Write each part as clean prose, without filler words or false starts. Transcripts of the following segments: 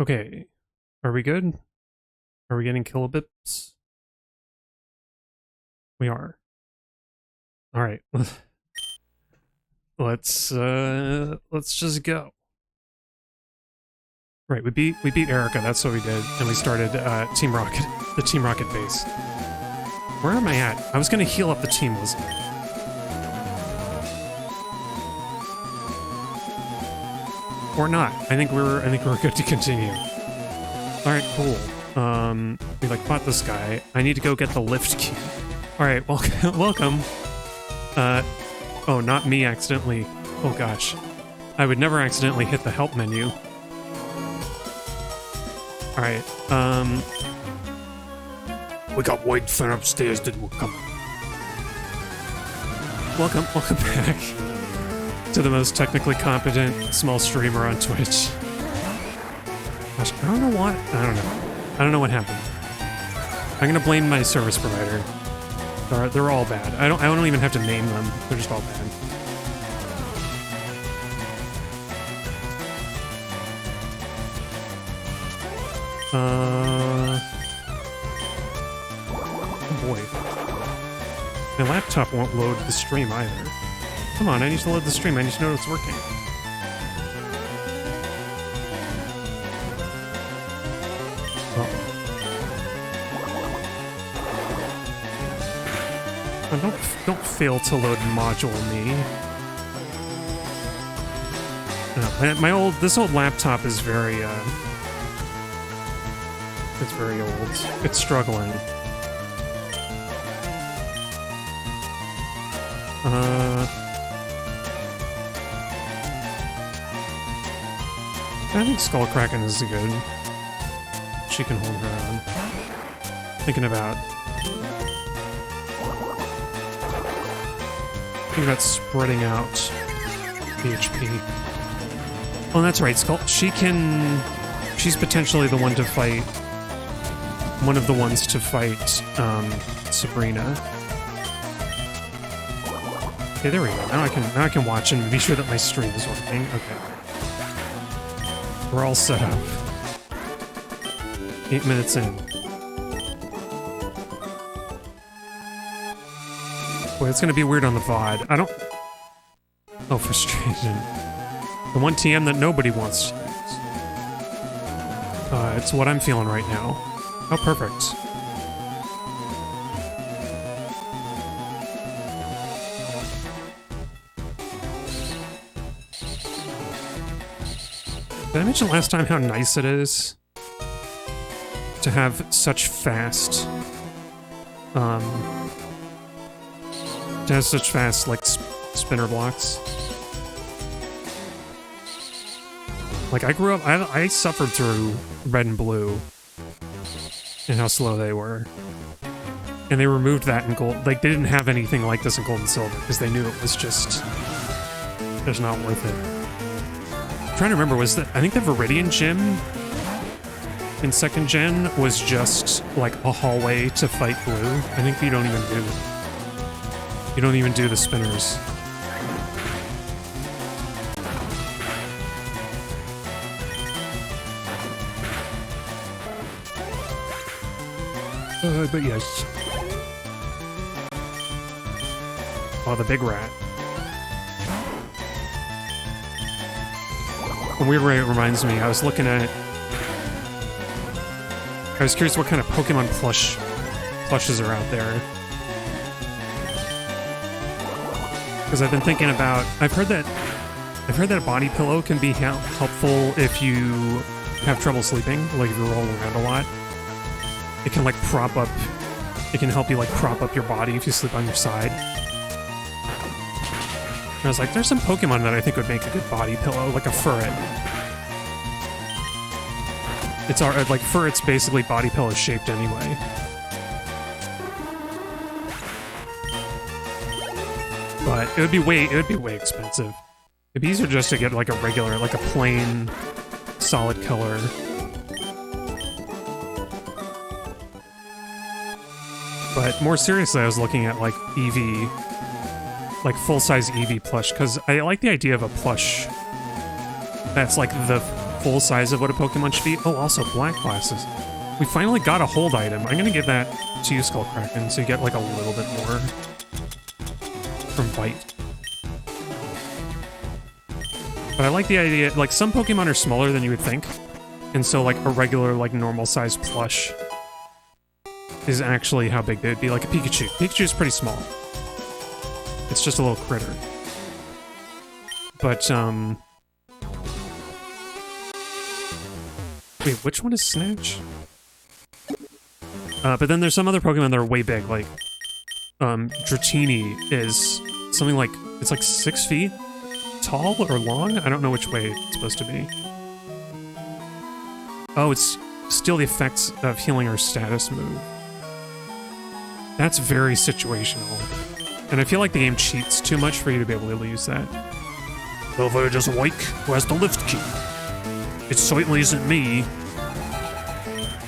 Okay, are we good? Are we getting kilobips? We are. All right, let's just go. Right, we beat Erica. That's what we did, and we started Team Rocket, the Team Rocket base. Where am I at? I was gonna heal up the team, wasn't I? Or not. I think we're good to continue. Alright, cool. We like fought this guy. I need to go get the lift key. Alright, welcome. Oh, not me accidentally. Oh gosh. I would never accidentally hit the help menu. Alright, we got white fan upstairs, didn't we? Come on. Welcome back to the most technically competent small streamer on Twitch. Gosh, I don't know what. I don't know what happened. I'm gonna blame my service provider. They're all bad. I don't even have to name them. They're just all bad. Oh boy. My laptop won't load the stream either. Come on, I need to load the stream. I need to know it's working. Oh, don't fail to load module me. This old laptop is very it's very old. It's struggling. I think Skullkraken is good. She can hold her own. Thinking about spreading out the HP. Oh, that's right. She's potentially the one to fight. One of the ones to fight Sabrina. Okay, there we go. Now I can watch and be sure that my stream is working. Okay. We're all set up. 8 minutes in. Boy, it's gonna be weird on the VOD. I don't... Oh, frustration. The one TM that nobody wants to use. It's what I'm feeling right now. Oh, perfect. Did I mention last time how nice it is to have such fast, like, spinner blocks? Like, I grew up, I suffered through Red and Blue and how slow they were. And they removed that in Gold. Like, they didn't have anything like this in Gold and Silver because they knew it was just not worth it. I'm trying to remember, I think the Viridian Gym in 2nd Gen was just like a hallway to fight Blue. I think you don't even do the spinners. But yes. Oh, the big rat. A weird way it reminds me, I was curious what kind of Pokemon plushes are out there. Because I've been thinking about, I've heard that a body pillow can be helpful if you have trouble sleeping, like if you're rolling around a lot. It can like it can help you like prop up your body if you sleep on your side. And I was like, there's some Pokemon that I think would make a good body pillow, like a Furret. Like Furret's basically body pillow shaped anyway. But it would be way expensive. It'd be easier just to get like a regular, like a plain, solid color. But more seriously, I was looking at like Eevee, like full-size Eevee plush, because I like the idea of a plush that's like the full size of what a Pokemon should be. Oh, also black glasses. We finally got a hold item. I'm gonna give that to you, Skullkraken, so you get like a little bit more from Bite. But I like the idea, like some Pokemon are smaller than you would think, and so like a regular, like normal size plush is actually how big they'd be, like a Pikachu. Pikachu is pretty small. It's just a little critter. But, wait, which one is Snatch? But then there's some other Pokemon that are way big, like, Dratini is something like, it's like 6 feet tall or long? I don't know which way it's supposed to be. Oh, it's still the effects of healing or status move. That's very situational. And I feel like the game cheats too much for you to be able to use that. Well, if just Wake who has the lift key. It certainly isn't me.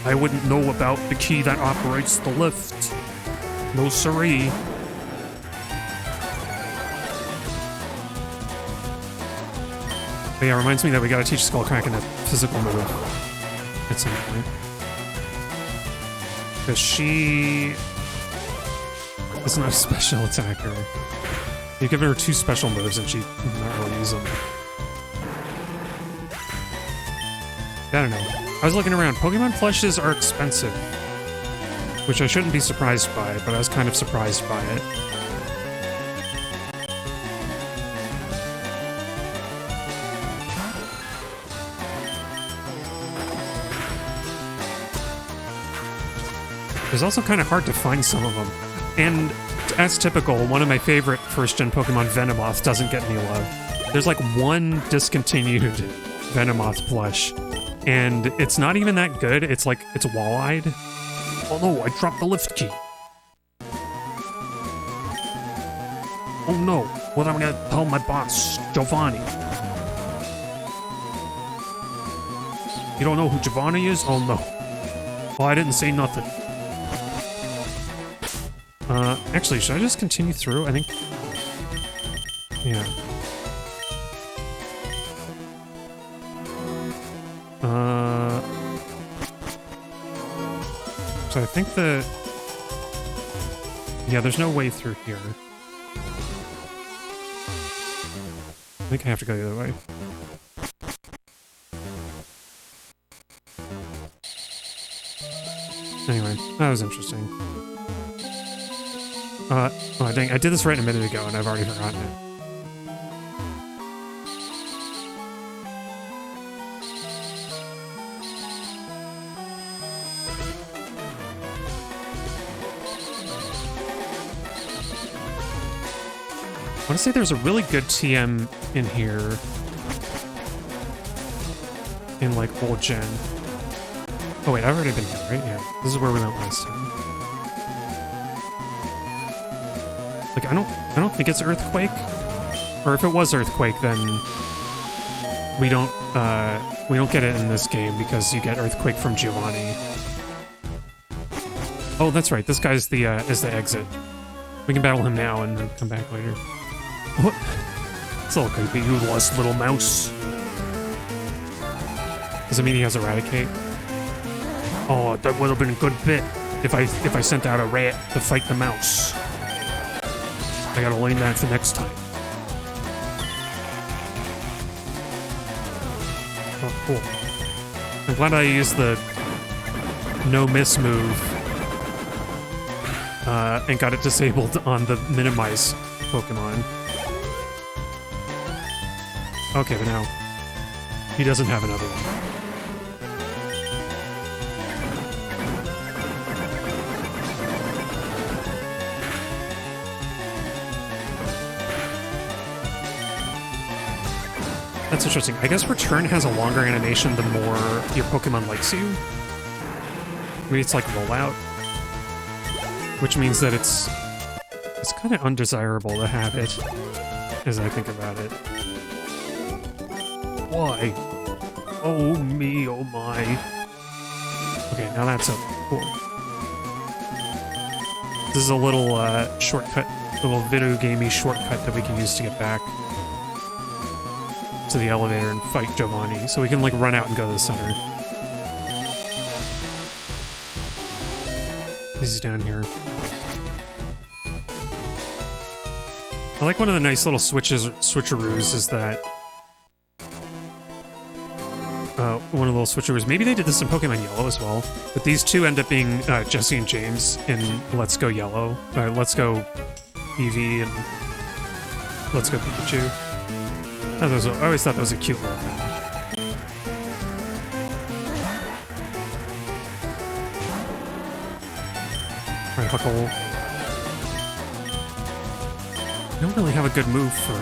I wouldn't know about the key that operates the lift. No siree. But yeah, it reminds me that we gotta teach Skullkraken a physical move at some point. Because she is not a special attacker. You give her 2 special moves and she not really use them. I don't know. I was looking around. Pokemon plushes are expensive. Which I shouldn't be surprised by, but I was kind of surprised by it. It's also kind of hard to find some of them. And as typical, one of my favorite first-gen Pokemon, Venomoth, doesn't get any love. There's like one discontinued Venomoth plush, and it's not even that good. It's like, it's wall-eyed. Oh no, I dropped the lift key. Oh no, what am I gonna tell my boss, Giovanni? You don't know who Giovanni is? Oh no. Well, I didn't say nothing. Actually, should I just continue through? I think... Yeah. So I think the... Yeah, there's no way through here. I think I have to go the other way. Anyway, that was interesting. Oh dang, I did this right a minute ago and I've already forgotten it. I want to say there's a really good TM in here. In like old gen. Oh wait, I've already been here, right? Yeah. This is where we went last time. Like, I don't think it's Earthquake. Or if it was Earthquake, then we don't get it in this game because you get Earthquake from Giovanni. Oh, that's right. This guy's the is the exit. We can battle him now and then come back later. What? It's all creepy. You lost little mouse. Does it mean he has Eradicate? Oh, that would have been a good bit if I sent out a rat to fight the mouse. I gotta learn that for next time. Oh, cool. I'm glad I used the no-miss move and got it disabled on the minimize Pokemon. Okay, but now he doesn't have another one. That's interesting. I guess Return has a longer animation the more your Pokemon likes you. Maybe it's like Rollout. Which means that it's kind of undesirable to have it, as I think about it. Why? Oh me, oh my. Okay, now that's up. Cool. This is a little shortcut, a little video gamey shortcut that we can use to get back. to the elevator and fight Giovanni, so we can, like, run out and go to the center. He's down here. I like one of the nice little switcheroos is that... one of the little switcheroos. Maybe they did this in Pokemon Yellow as well, but these two end up being Jesse and James in Let's Go Yellow. Let's Go Eevee and Let's Go Pikachu. I always thought that was a cute little thing. Alright, Huckle. I don't really have a good move for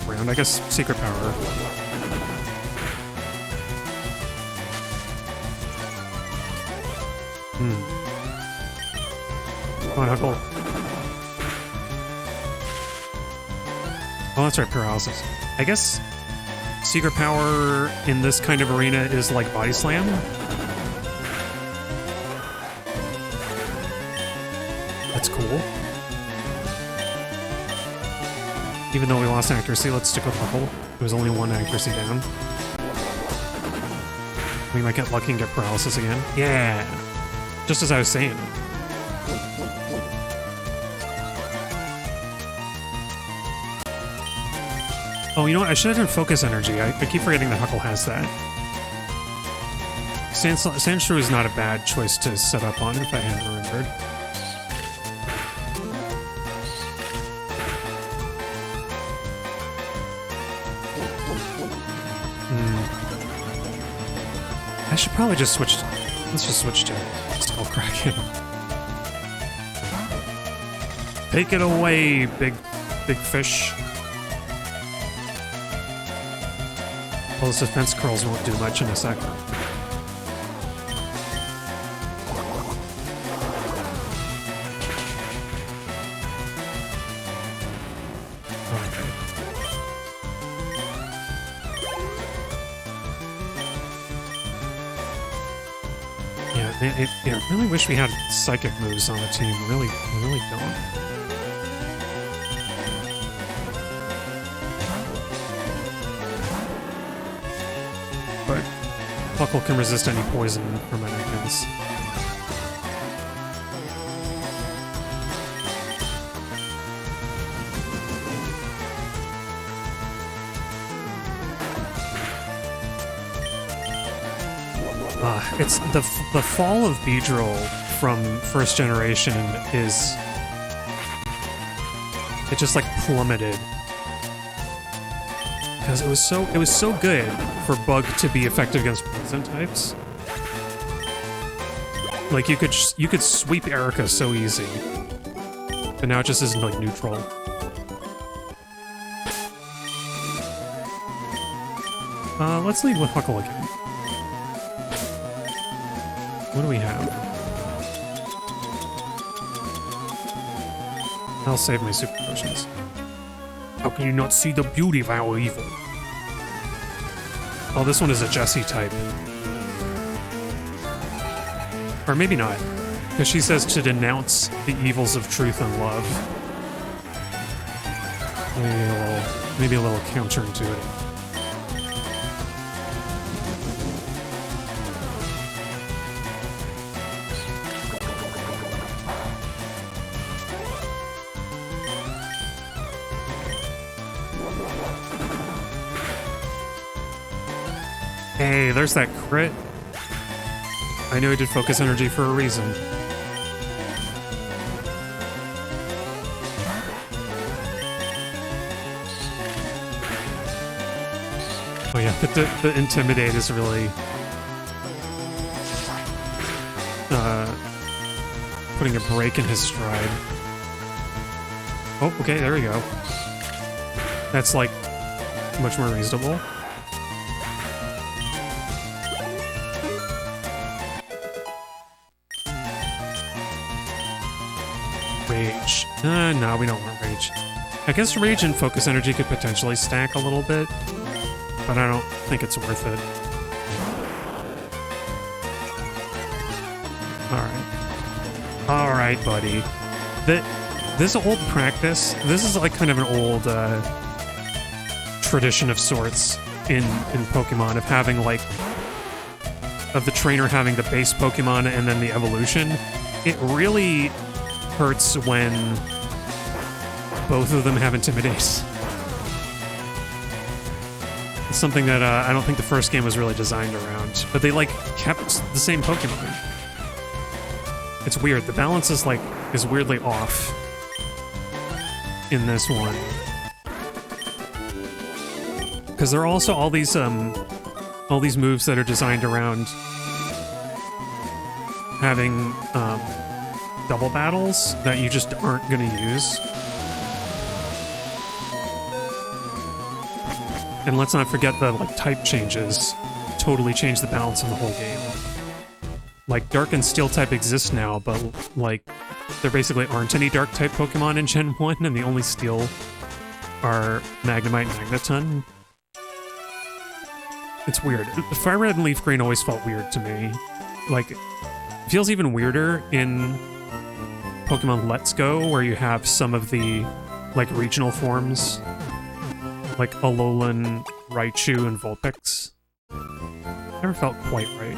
round. I guess Secret Power. Come on, Huckle. Oh, that's right, Paralysis. I guess Secret Power in this kind of arena is like Body Slam. That's cool. Even though we lost accuracy, let's stick with Huckle. It was only one accuracy down. We might get lucky and get Paralysis again. Yeah! Just as I was saying. Oh, you know what? I should have done Focus Energy. I keep forgetting that Huckle has that. Sandshrew is not a bad choice to set up on if I hadn't remembered. I should probably just switch... Let's just switch to Skullcracken. Take it away, big fish. Well, those defense curls won't do much in a second. Yeah, I really wish we had psychic moves on the team. We really don't. But Huckle can resist any poison from enemies. It's the fall of Beedrill from first generation is... It just like plummeted. Because it was so good for Bug to be effective against poison types. Like you could sweep Erica so easy. But now it just isn't like neutral. Let's lead with Huckle again. What do we have? I'll save my super potions. How can you not see the beauty of our evil? Oh, this one is a Jessie type. Or maybe not. Because she says to denounce the evils of truth and love. Maybe a little counterintuitive. Hey, there's that crit. I knew I did Focus Energy for a reason. Oh yeah, the Intimidate is really... putting a break in his stride. Oh, okay, there we go. That's, like, much more reasonable. Rage. No, we don't want Rage. I guess Rage and Focus Energy could potentially stack a little bit, but I don't think it's worth it. Alright, buddy. This old practice, this is like kind of an old tradition of sorts in Pokemon of having like of the trainer having the base Pokemon and then the evolution. It really hurts when both of them have Intimidate. It's something that I don't think the first game was really designed around, but they like kept the same Pokemon. It's weird. The balance is like is weirdly off in this one. Because there are also all these moves that are designed around having double battles that you just aren't going to use. And let's not forget the like type changes totally change the balance of the whole game. Like Dark and Steel type exists now, but like there basically aren't any Dark type Pokemon in Gen 1, and the only Steel are Magnemite and Magneton. It's weird. FireRed and Leaf Green always felt weird to me. Like, it feels even weirder in Pokemon Let's Go, where you have some of the, like, regional forms. Like Alolan, Raichu, and Vulpix. Never felt quite right.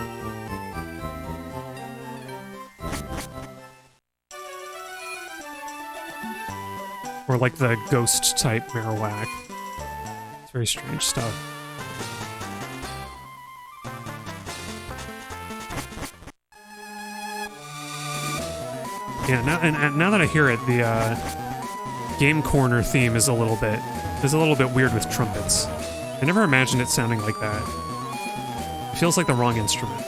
Or like the Ghost-type Marowak. It's very strange stuff. Yeah, now that I hear it, the Game Corner theme is a little bit weird with trumpets. I never imagined it sounding like that. It feels like the wrong instrument.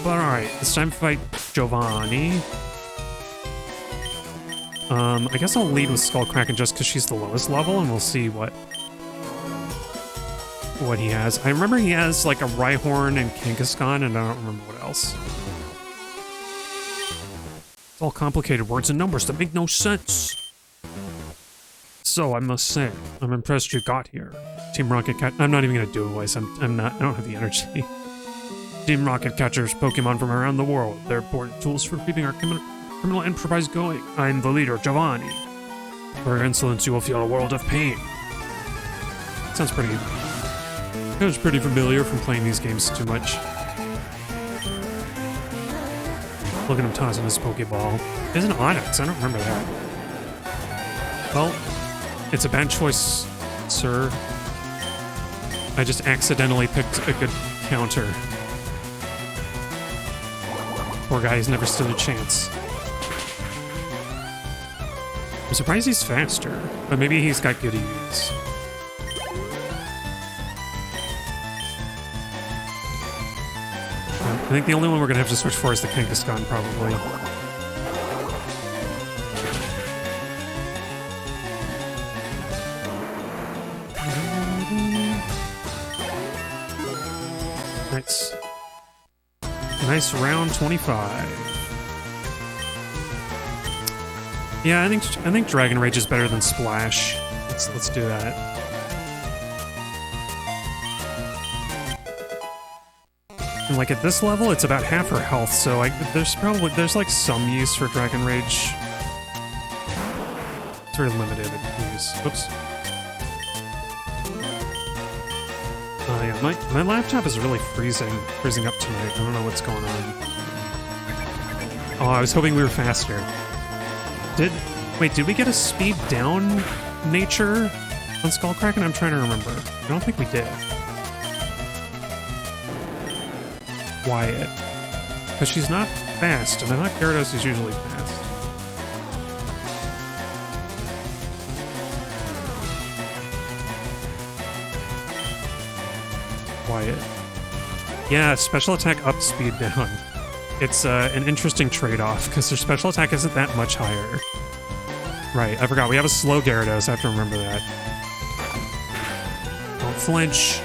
But alright, it's time to fight Giovanni. I guess I'll lead with Skullcracken just because she's the lowest level, and we'll see what he has. I remember he has like a Rhyhorn and Kangaskhan, and I don't remember what else. It's all complicated words and numbers that make no sense. So I must say, I'm impressed you got here. Team Rocket Cat. I'm not even gonna do a voice. I don't have the energy. Team Rocket catchers Pokemon from around the world. They're important tools for keeping our criminal enterprise going. I'm the leader, Giovanni. For your insolence, you will feel a world of pain. Sounds pretty familiar from playing these games too much. Look at him tossing his Pokeball. There's an Onix, I don't remember that. Well, it's a bad choice, sir. I just accidentally picked a good counter. Poor guy, he's never stood a chance. I'm surprised he's faster, but maybe he's got good EVs. I think the only one we're gonna have to switch for is the Kangaskhan, probably. Nice. Nice round 25. Yeah, I think Dragon Rage is better than Splash. Let's do that. And like at this level, it's about half her health, so there's like some use for Dragon Rage. It's very limited use. Whoops. Oh yeah, my laptop is really freezing up tonight. I don't know what's going on. Oh, I was hoping we were faster. Did we get a speed down nature on Skullcracken? I'm trying to remember. I don't think we did. Wyatt. Because she's not fast, and I thought Gyarados is usually fast. Wyatt. Yeah, special attack up, speed down. It's an interesting trade-off, because their special attack isn't that much higher. Right, I forgot. We have a slow Gyarados. I have to remember that. Don't flinch.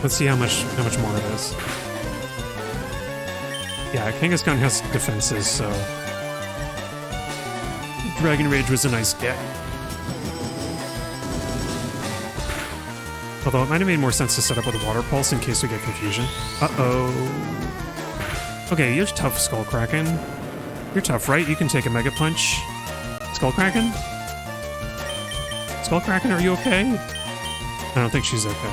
Let's see how much more it is. Yeah, Kangaskhan has defenses, so Dragon Rage was a nice get. Although it might have made more sense to set up with a Water Pulse in case we get confusion. Uh-oh. Okay, you're tough, Skullcracken. You're tough, right? You can take a Mega Punch. Skullkraken? Skullkraken, are you okay? I don't think she's okay.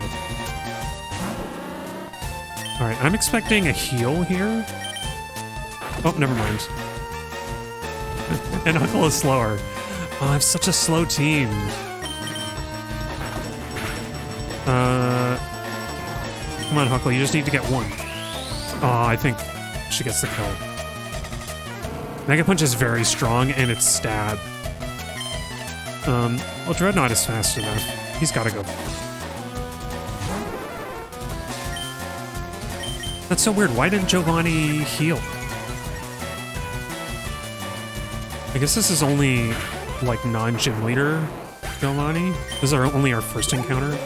Alright, I'm expecting a heal here. Oh, never mind. And Uncle is slower. Oh, I have such a slow team. Come on, Huckle, you just need to get one. Oh, I think she gets the kill. Mega Punch is very strong, and it's stab. Well, Dreadnought is fast enough. He's gotta go. That's so weird. Why didn't Giovanni heal? I guess this is only, like, non-gym leader Giovanni. This is only our first encounter.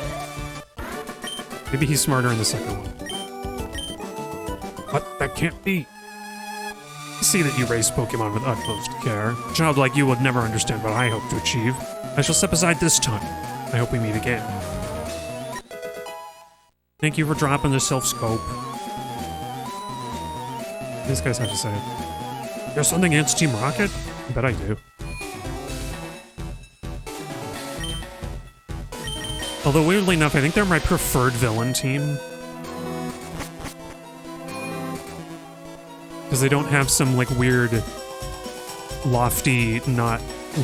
Maybe he's smarter in the second one. What? That can't be. I see that you raise Pokemon with utmost care. A child like you would never understand what I hope to achieve. I shall step aside this time. I hope we meet again. Thank you for dropping the self-scope. These guys have to say it. There's something against Team Rocket? I bet I do. Although, weirdly enough, I think they're my preferred villain team. Because they don't have some, like, weird, lofty, not,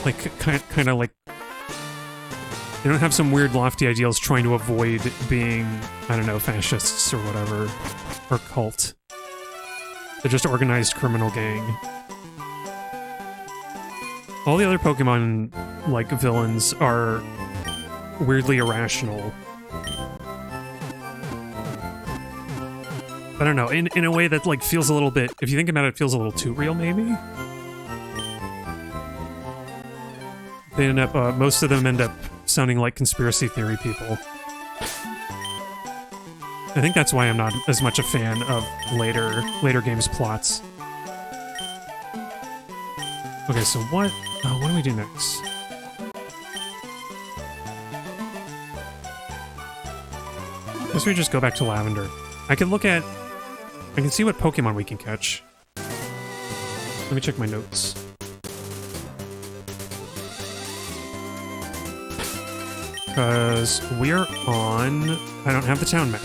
like, kind of like... They don't have some weird, lofty ideals trying to avoid being, I don't know, fascists or whatever. Or cult. They're just organized criminal gang. All the other Pokemon, like, villains are weirdly irrational. I don't know, in a way that, like, feels a little bit, if you think about it, it feels a little too real, maybe? They end up, most of them end up sounding like conspiracy theory people. I think that's why I'm not as much a fan of later games' plots. Okay, so what do we do next? I guess we just go back to Lavender. I can see what Pokemon we can catch. Let me check my notes. Because we're on... I don't have the town map.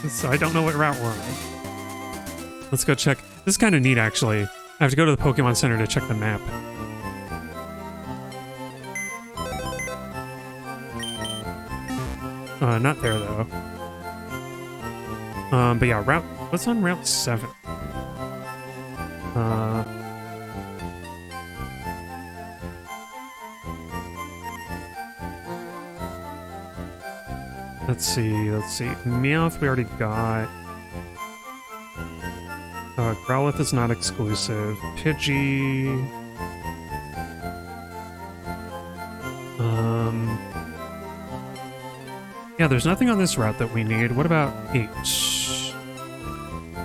So I don't know what route we're on. Let's go check. This is kind of neat, actually. I have to go to the Pokemon Center to check the map. Not there, though. But yeah, what's on Route 7? Let's see. Meowth we already got. Growlithe is not exclusive. Pidgey... Yeah, there's nothing on this route that we need. What about 8?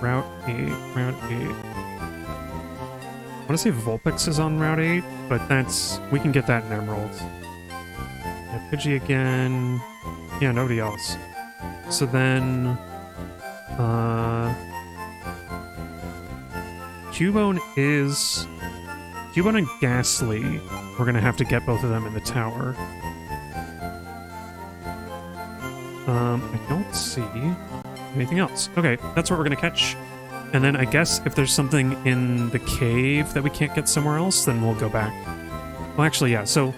Route 8. I want to see if Vulpix is on Route 8, but that's... We can get that in Emerald. Yeah, Pidgey again. Yeah, nobody else. So then... Cubone is... Cubone and Ghastly. We're gonna have to get both of them in the tower. I don't see anything else. Okay, that's what we're gonna catch. And then I guess if there's something in the cave that we can't get somewhere else, then we'll go back. Well, actually, yeah, so...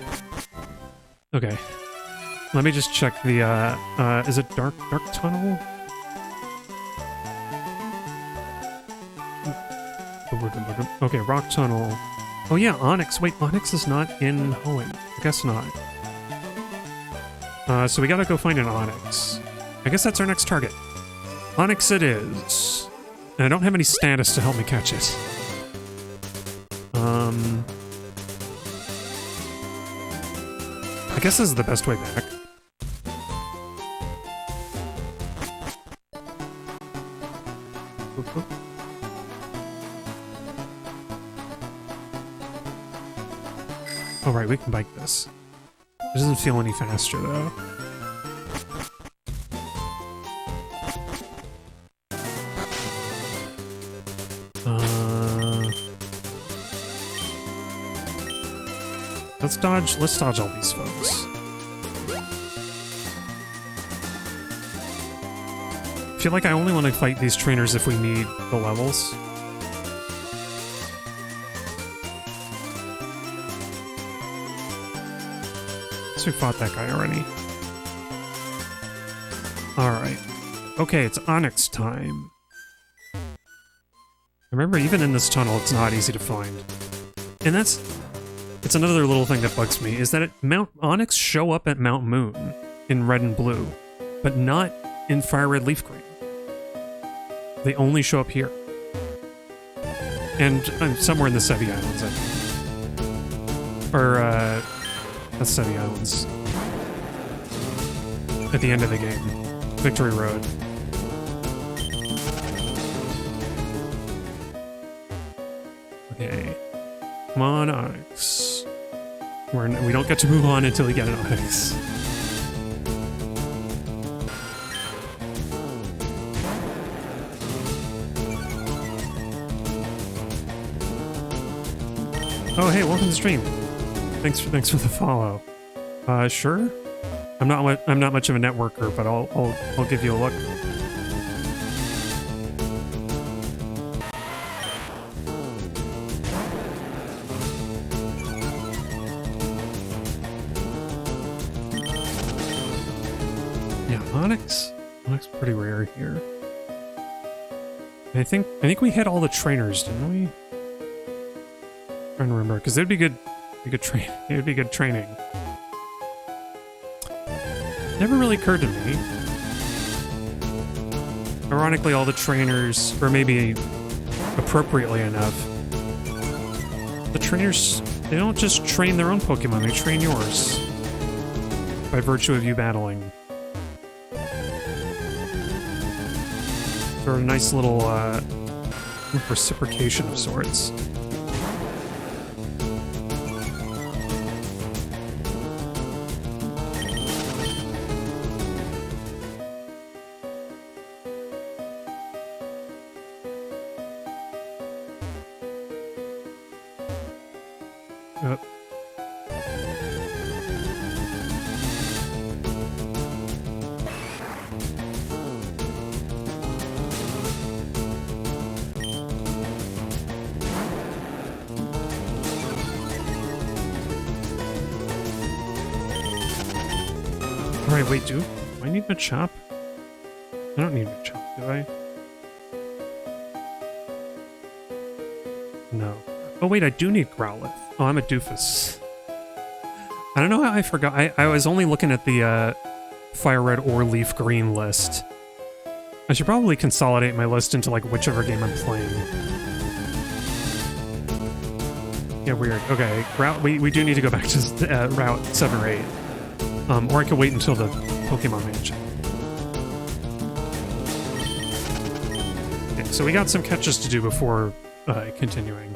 Okay. Let me just check the, is it Dark Tunnel? Okay, Rock Tunnel. Oh yeah, Onyx. Wait, Onyx is not in Hoenn. I guess not. So we gotta go find an Onyx. I guess that's our next target. Onyx it is. And I don't have any status to help me catch it. I guess this is the best way back. Oh, right, we can bike this. It doesn't feel any faster, though. let's dodge all these folks. I feel like I only want to fight these trainers if we need the levels. So we fought that guy already. Alright. Okay, it's Onyx time. Remember, even in this tunnel, it's not easy to find. And it's another little thing that bugs me, is that Mount Onyx show up at Mount Moon in red and blue, but not in FireRed Leaf Green. They only show up here. And somewhere in the Sevi Islands, I think. Or, that's Sevi Islands. At the end of the game. Victory Road. Okay. Come on, Onyx. We don't get to move on until we get an Onyx. Oh, hey, welcome to the stream. Thanks for the follow. Sure. I'm not much of a networker, but I'll give you a look. Yeah, Onyx pretty rare here. I think we hit all the trainers, didn't we? I'm trying to remember, because it'd be good training. Never really occurred to me. Ironically, all the trainers, or maybe appropriately enough, the trainers, they don't just train their own Pokemon, they train yours. By virtue of you battling. Sort of a nice little reciprocation of sorts. Alright, wait, do I need Machop? I don't need Machop, do I? No. Oh wait, I do need Growlithe. Oh, I'm a doofus. I don't know how I forgot. I was only looking at the FireRed or Leaf Green list. I should probably consolidate my list into like whichever game I'm playing. Yeah, weird. Okay, we do need to go back to Route 7 or 8. Or I could wait until the Pokemon Mansion. Okay, so we got some catches to do before continuing.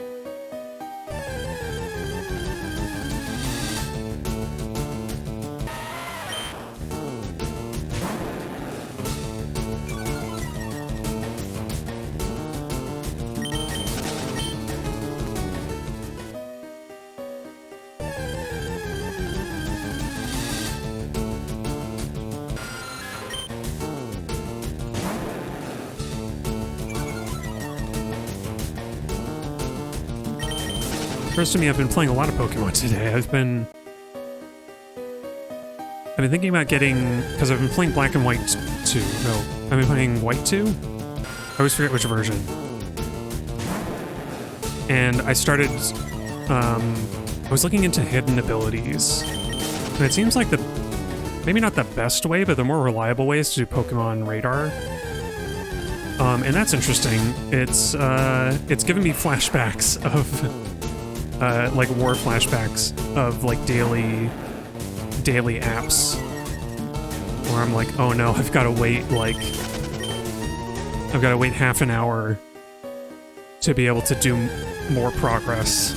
First to me, I've been playing a lot of Pokemon today. I've been thinking about getting, because I've been playing Black and White 2. No, I've been playing White 2? I always forget which version. And I started, I was looking into hidden abilities. And it seems like maybe not the best way, but the more reliable way is to do Pokemon Radar. And that's interesting. It's given me flashbacks of like war flashbacks of like daily apps where I'm like, oh no, I've got to wait half an hour to be able to do more progress.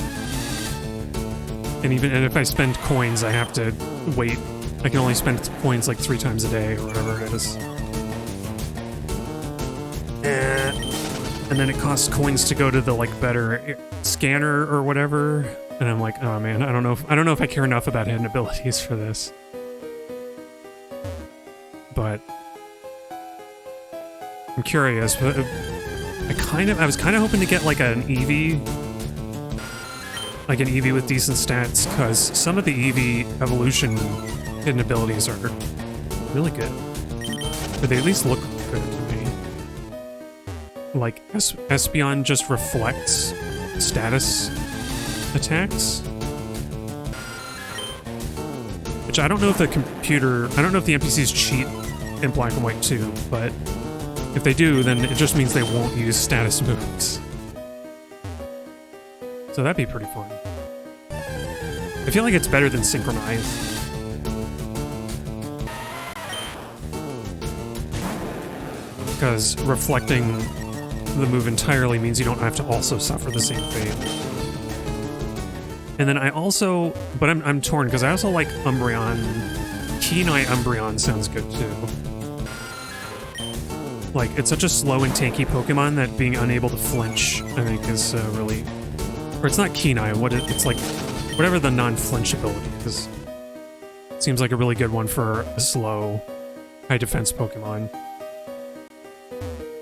And if I spend coins, I have to wait. I can only spend coins like 3 times a day or whatever it is. And then it costs coins to go to the like better scanner or whatever. And I'm like, oh man, I don't know if I care enough about hidden abilities for this. But I'm curious, but I was kind of hoping to get like an Eevee, with decent stats, because some of the Eevee evolution hidden abilities are really good, but they at least look good to me. Like Espeon just reflects status attacks, which I don't know if the NPCs cheat in Black and White too, but if they do, then it just means they won't use status moves. So that'd be pretty fun. I feel like it's better than Synchronize. Because reflecting the move entirely means you don't have to also suffer the same fate. And then I also, but I'm torn because I also like Umbreon. Kenai Umbreon sounds good too. Like, it's such a slow and tanky Pokemon that being unable to flinch, I think, is really... Or it's not Kenai, it's like, whatever the non-flinch ability is. It seems like a really good one for a slow, high-defense Pokemon.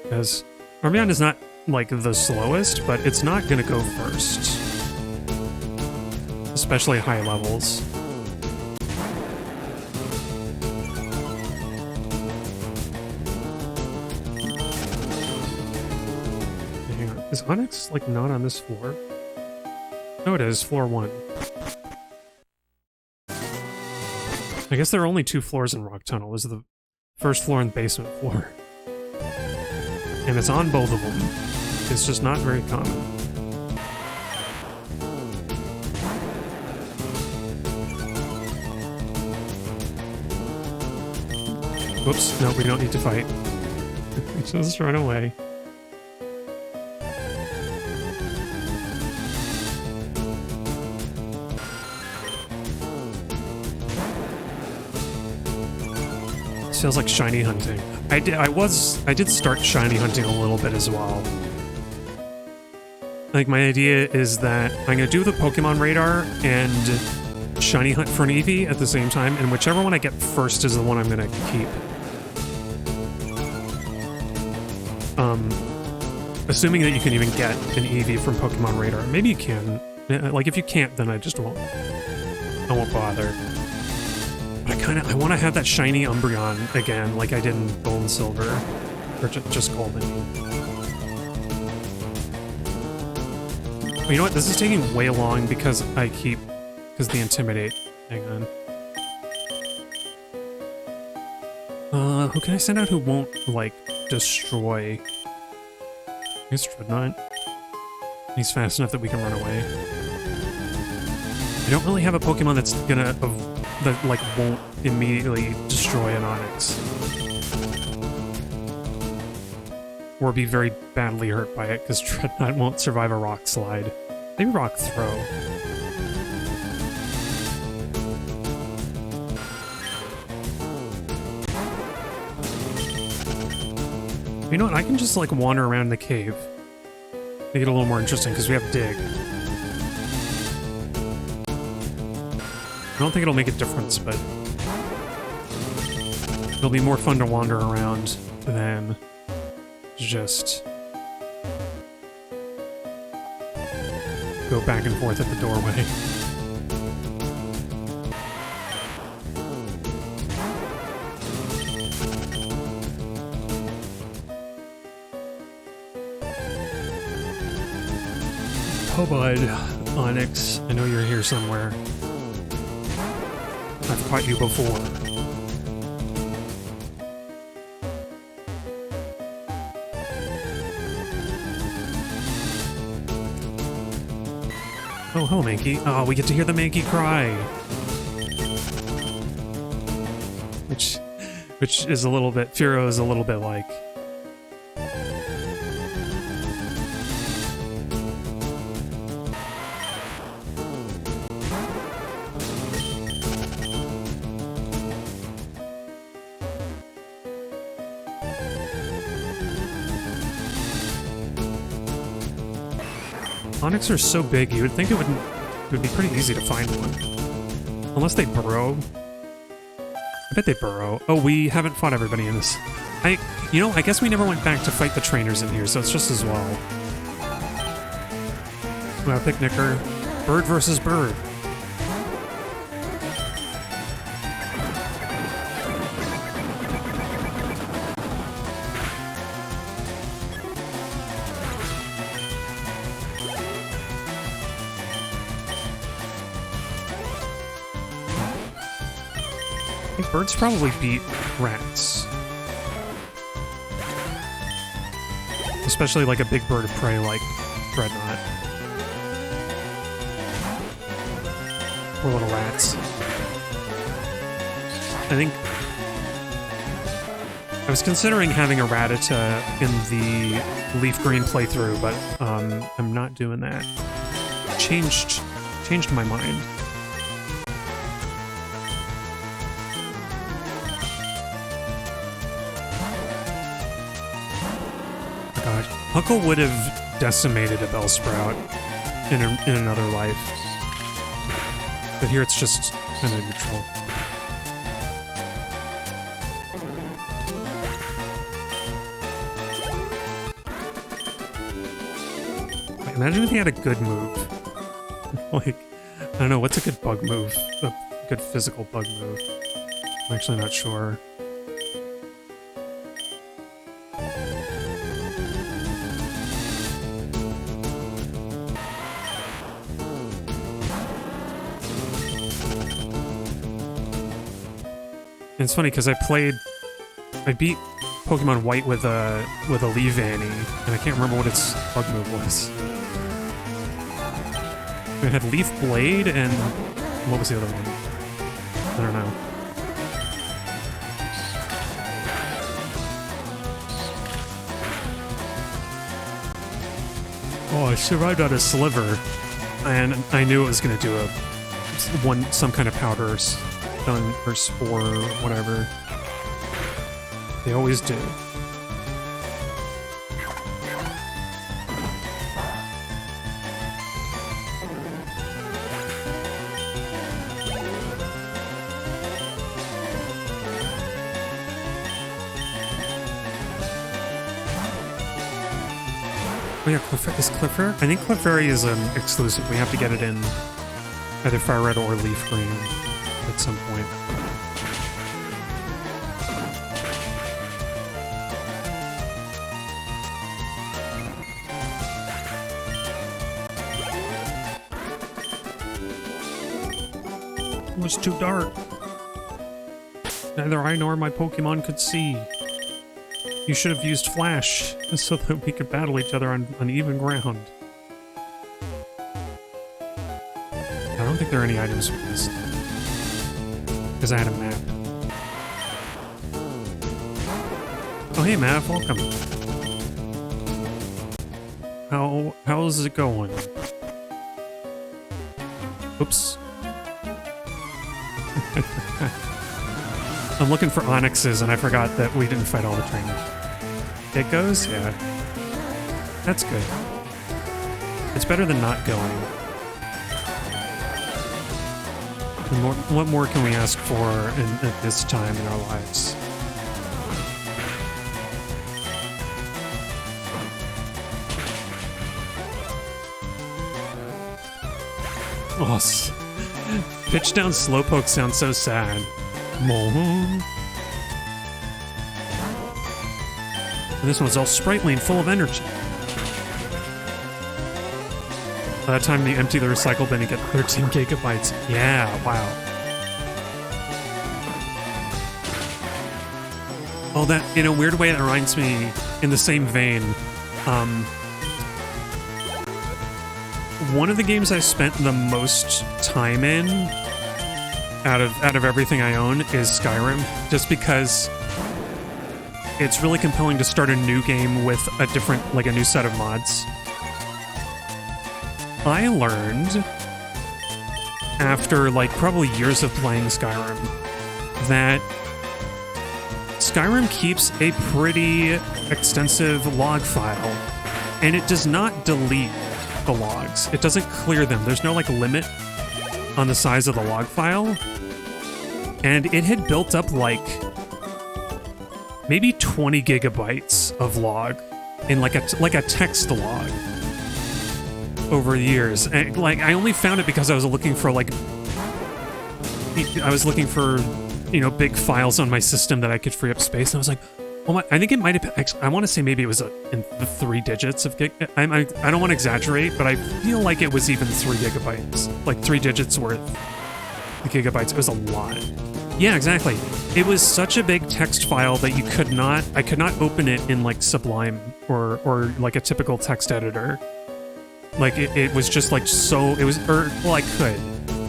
Because Umbreon is not, like, the slowest, but it's not gonna go first. Especially high levels. Hang on. Is Onyx, like, not on this floor? No, it is. Floor 1. I guess there are only 2 floors in Rock Tunnel. There's the first floor and basement floor. And it's on both of them. It's just not very common. Whoops, no, we don't need to fight. Just run away. This feels like shiny hunting. I did start shiny hunting a little bit as well. Like, my idea is that I'm gonna do the Pokemon radar and shiny hunt for an Eevee at the same time, and whichever one I get first is the one I'm gonna keep. Assuming that you can even get an Eevee from Pokemon Radar. Maybe you can. Like, if you can't, then I just won't. I won't bother. But I want to have that shiny Umbreon again, like I did in Gold and Silver. Or just Gold, I mean. Well, you know what? This is taking way long because because the Intimidate. Hang on. Who can I send out who won't, like, destroy? I guess Dreadnought. He's fast enough that we can run away. I don't really have a Pokemon that's gonna, that, like, won't immediately destroy an Onix. Or be very badly hurt by it, because Dreadnought won't survive a Rock Slide. Maybe Rock Throw. You know what, I can just, like, wander around the cave. Make it a little more interesting, because we have Dig. I don't think it'll make a difference, but it'll be more fun to wander around than just go back and forth at the doorway. Oh, bud. Onyx, I know you're here somewhere. I've caught you before. Oh, hello, Mankey. Oh, we get to hear the Mankey cry. Which is a little bit... Furo is a little bit like... Onix are so big, you would think it would It would be pretty easy to find one. Unless they burrow. I bet they burrow. Oh, we haven't fought everybody in this. You know, I guess we never went back to fight the trainers in here, so it's just as well. Well, picnicker. Bird versus bird. I think birds probably beat rats. Especially like a big bird of prey like Dreadnought. Poor little rats. I was considering having a Rattata in the leaf green playthrough, but I'm not doing that. Changed my mind. God, Huckle would have decimated a Bellsprout in another life. But here it's just kind of neutral. Like, imagine if he had a good move. Like, I don't know, what's a good bug move? A good physical bug move? I'm actually not sure. It's funny because I beat Pokemon White with a Leavanny, and I can't remember what its bug move was. It had Leaf Blade and what was the other one? I don't know. Oh, I survived on a Sliver, and I knew it was going to do some kind of powder or spore or whatever. They always do. Oh yeah, is Clefairy? I think Clefairy is an exclusive. We have to get it in either FireRed or Leaf Green at some point. It was too dark. Neither I nor my Pokemon could see. You should have used Flash so that we could battle each other on uneven ground. I don't think there are any items we missed. Because I had a map. Oh hey Mav, welcome. How's it going? Oops. I'm looking for Onyxes and I forgot that we didn't fight all the trainers. It goes? Yeah. That's good. It's better than not going. What more can we ask for at this time in our lives? Oh, pitch down Slowpoke sounds so sad. And this one's all sprightly and full of energy. By the time they empty the recycle bin and get 13 gigabytes. Yeah, wow. Oh, that, in a weird way, that reminds me, in the same vein, one of the games I spent the most time in, out of everything I own, is Skyrim, just because it's really compelling to start a new game with a different, like a new set of mods. I learned, after like probably years of playing Skyrim, that Skyrim keeps a pretty extensive log file, and it does not delete the logs. It doesn't clear them. There's no like limit on the size of the log file. And it had built up like maybe 20 gigabytes of log in like a text log over the years. And like I only found it because I was looking for like you know, big files on my system that I could free up space, and I was like, oh my, I think it might have actually, I want to say maybe it was in the 3 digits of gig. I don't want to exaggerate, but I feel like it was even 3 gigabytes, like 3 digits worth of gigabytes. It was a lot. Yeah, exactly. It was such a big text file that I could not open it in like Sublime or like a typical text editor. Like it was just like so, it was, or well, I could.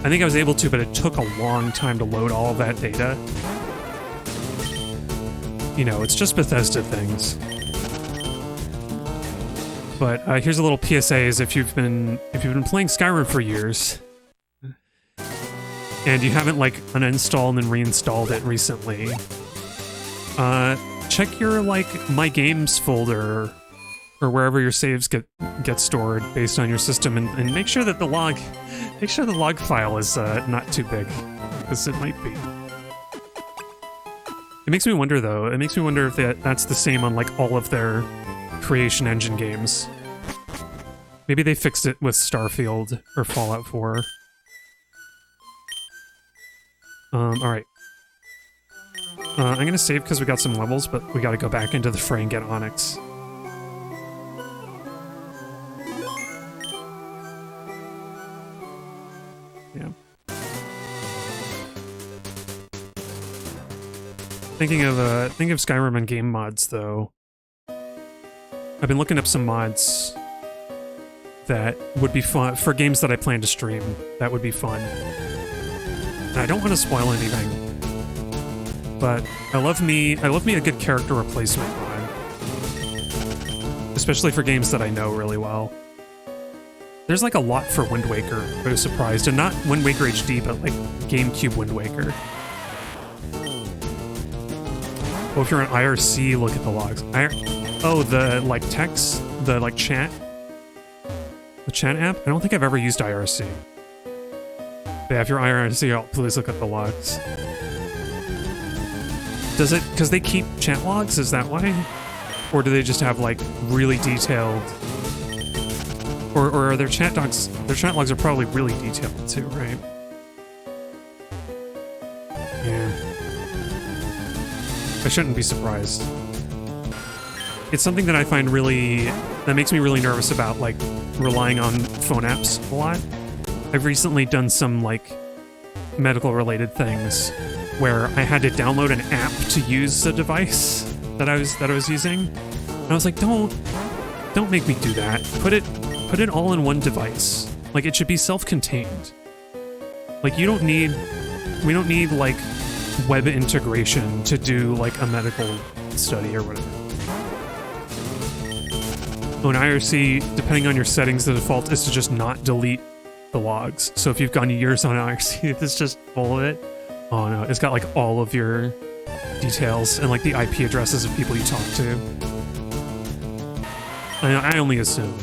I think I was able to, but it took a long time to load all of that data. You know, it's just Bethesda things. But here's a little PSA: is if you've been playing Skyrim for years, and you haven't like uninstalled and reinstalled it recently, check your like My Games folder or wherever your saves get stored based on your system, and make sure that the log file is not too big, because it might be. It makes me wonder though. It makes me wonder if that's the same on like all of their Creation Engine games. Maybe they fixed it with Starfield or Fallout 4. All right. I'm gonna save because we got some levels, but we got to go back into the fray and get Onyx. Yeah. Thinking of Skyrim and game mods though. I've been looking up some mods that would be fun for games that I plan to stream. That would be fun. And I don't want to spoil anything, but I love me a good character replacement mod, especially for games that I know really well. There's like a lot for Wind Waker. I was surprised, and not Wind Waker HD, but like GameCube Wind Waker. Oh, if you're on IRC, look at the logs. Oh, the like text, the like chat. The chat app? I don't think I've ever used IRC. But yeah, if you're IRC, please look at the logs. Does it, because they keep chat logs, is that why? Or do they just have like really detailed, or are their chat logs are probably really detailed too, right? Yeah. I shouldn't be surprised. It's something that I find that makes me really nervous about, like, relying on phone apps a lot. I've recently done some, like, medical-related things where I had to download an app to use the device that I was using. And I was like, don't make me do that. Put it all in one device. Like, it should be self-contained. Like, we don't need, like, web integration to do, like, a medical study or whatever. Oh, in IRC, depending on your settings, the default is to just not delete the logs. So if you've gone years on IRC, if it's just full of it, oh no, it's got like all of your details and like the IP addresses of people you talk to. I only assume.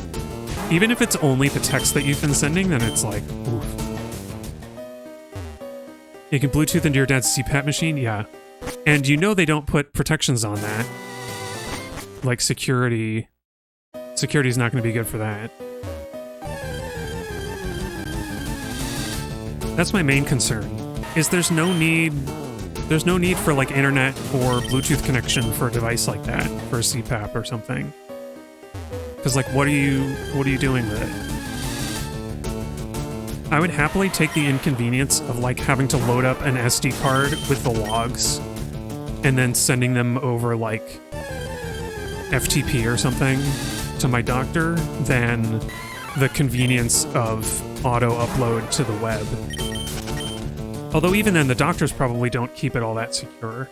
Even if it's only the text that you've been sending, then it's like, oof. You can Bluetooth into your dad's CPAP machine? Yeah. And you know they don't put protections on that. Like security. Security's not going to be good for that. That's my main concern. Is there's no need for like internet or Bluetooth connection for a device like that, for a CPAP or something. Because like, what are you doing with it? I would happily take the inconvenience of like having to load up an SD card with the logs and then sending them over like FTP or something to my doctor than the convenience of auto upload to the web. Although even then, the doctors probably don't keep it all that secure.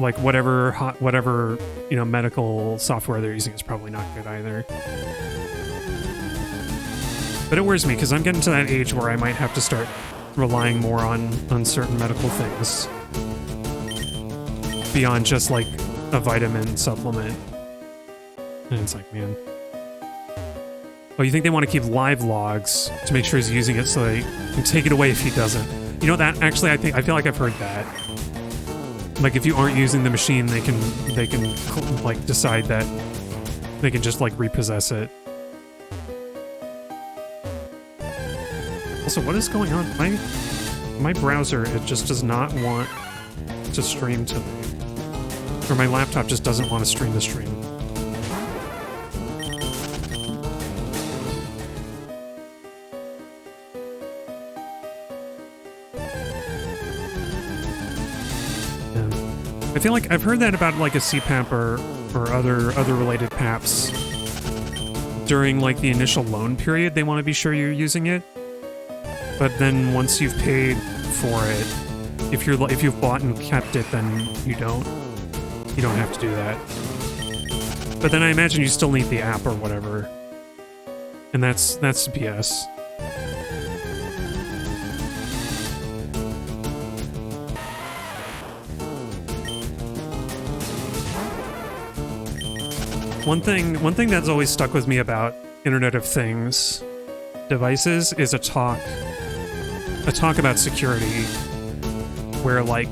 Like whatever you know, medical software they're using is probably not good either. But it worries me because I'm getting to that age where I might have to start relying more on certain medical things beyond just like a vitamin supplement. And it's like, man. Oh, you think they want to keep live logs to make sure he's using it so they can take it away if he doesn't. You know that, actually, I feel like I've heard that. Like, if you aren't using the machine, they can, like, decide that they can just, like, repossess it. Also, what is going on? My browser, it just does not want to stream to me. Or my laptop just doesn't want to stream the stream. I feel like I've heard that about like a CPAP or other related PAPs. During like the initial loan period, they want to be sure you're using it. But then once you've paid for it, if you've bought and kept it, then you don't have to do that. But then I imagine you still need the app or whatever. And that's BS. One thing that's always stuck with me about Internet of Things devices is a talk about security, where like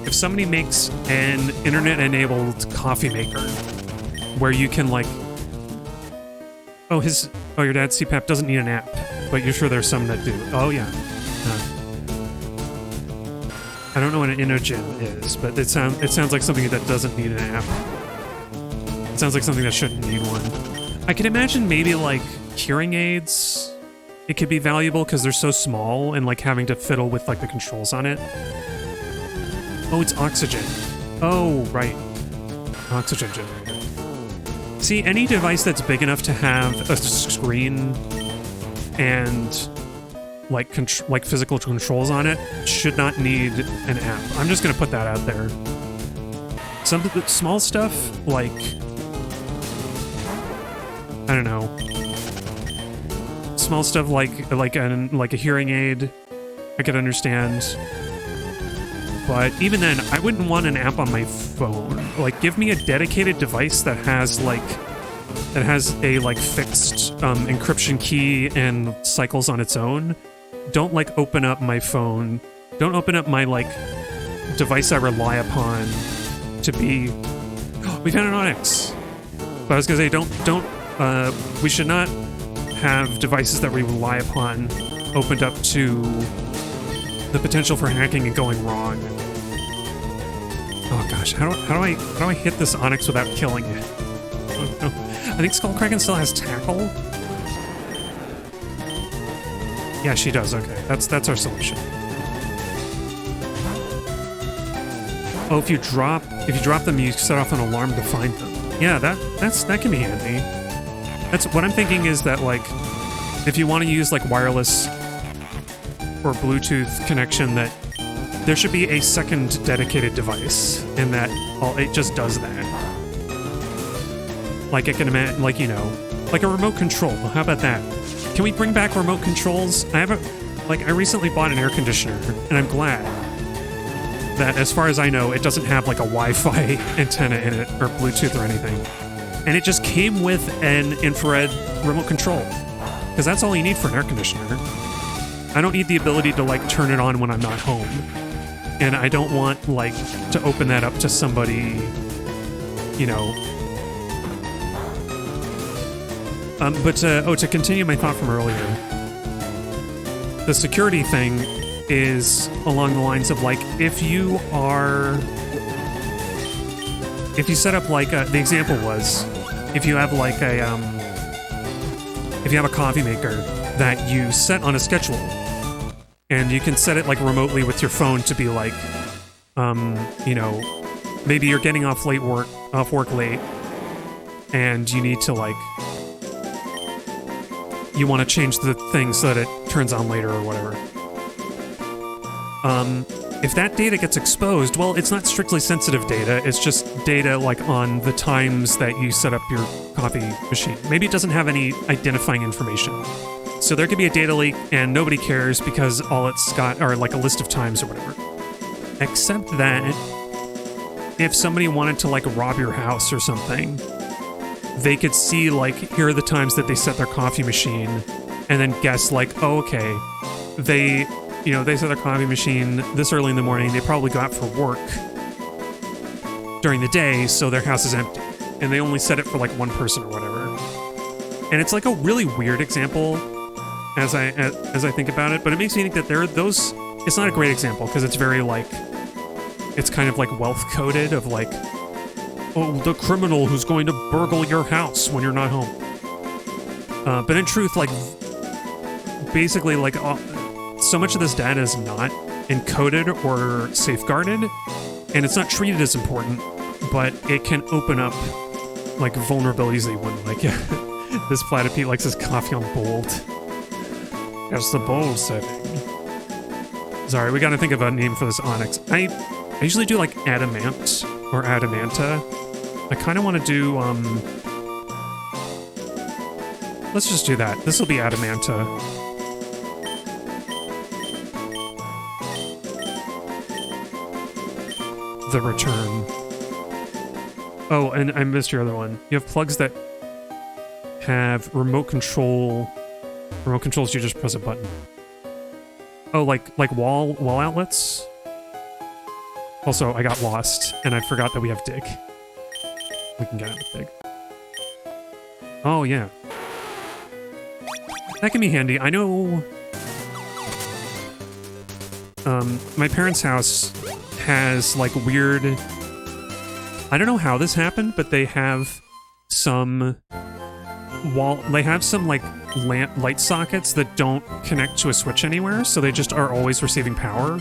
if somebody makes an internet-enabled coffee maker where you can like, your dad's CPAP doesn't need an app, but you're sure there's some that do. Oh yeah. I don't know what an InnoGen is, but it sounds like something that doesn't need an app. It sounds like something that shouldn't need one. I can imagine maybe like hearing aids. It could be valuable because they're so small and like having to fiddle with like the controls on it. Oh, it's oxygen. Oh, right. Oxygen generator. See, any device that's big enough to have a screen and like physical controls on it should not need an app. I'm just gonna put that out there. Some of the small stuff, like, I don't know, small stuff like a hearing aid, I could understand. But even then, I wouldn't want an app on my phone. Like, give me a dedicated device that has a like fixed encryption key and cycles on its own. Don't like open up my phone. Don't open up my like device I rely upon to be. We found an Onyx. But I was gonna say, don't. We should not have devices that we rely upon opened up to the potential for hacking and going wrong. Oh gosh, how do I hit this Onyx without killing it? Oh, no. I think Skullkraken still has tackle. Yeah, she does. Okay, that's our solution. Oh, if you drop them, you set off an alarm to find them. Yeah, that can be handy. That's what I'm thinking, is that like if you want to use like wireless or Bluetooth connection, that there should be a second dedicated device, and that it just does that. Like I can imagine, like, you know, like a remote control. How about that? Can we bring back remote controls? I recently bought an air conditioner, and I'm glad that, as far as I know, it doesn't have like a Wi-Fi antenna in it or Bluetooth or anything. And it just came with an infrared remote control, because that's all you need for an air conditioner. I don't need the ability to like turn it on when I'm not home. And I don't want like to open that up to somebody, you know. But to continue my thought from earlier, the security thing is along the lines of like, if you set up like the example was, if you have like if you have a coffee maker that you set on a schedule, and you can set it like remotely with your phone to be like, you know, maybe you're getting off work late, and you need to like, you want to change the thing so that it turns on later or whatever. If that data gets exposed, well, it's not strictly sensitive data, it's just data like on the times that you set up your coffee machine. Maybe it doesn't have any identifying information. So there could be a data leak and nobody cares because all it's got are like a list of times or whatever. Except that if somebody wanted to like rob your house or something, they could see like, here are the times that they set their coffee machine, and then guess like, oh, okay, they set their coffee machine this early in the morning. They probably go out for work during the day, so their house is empty, and they only set it for like one person or whatever. And it's like a really weird example as I think about it, but it makes me think that there are those. It's not a great example because it's very like, it's kind of like wealth coded of like, oh, the criminal who's going to burgle your house when you're not home. But in truth, like, basically, like, so much of this data is not encoded or safeguarded, and it's not treated as important, but it can open up, like, vulnerabilities that you wouldn't like. Yeah, this platypede likes his coffee on bold. That's the bold setting. Sorry, we gotta think of a name for this onyx. I usually do, like, adamant or adamanta. I kind of want to do, let's just do that. This will be adamanta. The return. Oh, and I missed your other one. You have plugs that have remote control. Remote controls, you just press a button. Oh, like wall outlets? Also, I got lost, and I forgot that we have dig. We can get it with dig. Oh, yeah. That can be handy. I know... my parents' house has, like, weird... I don't know how this happened, but they have some... They have some, like, light sockets that don't connect to a switch anywhere, so they just are always receiving power.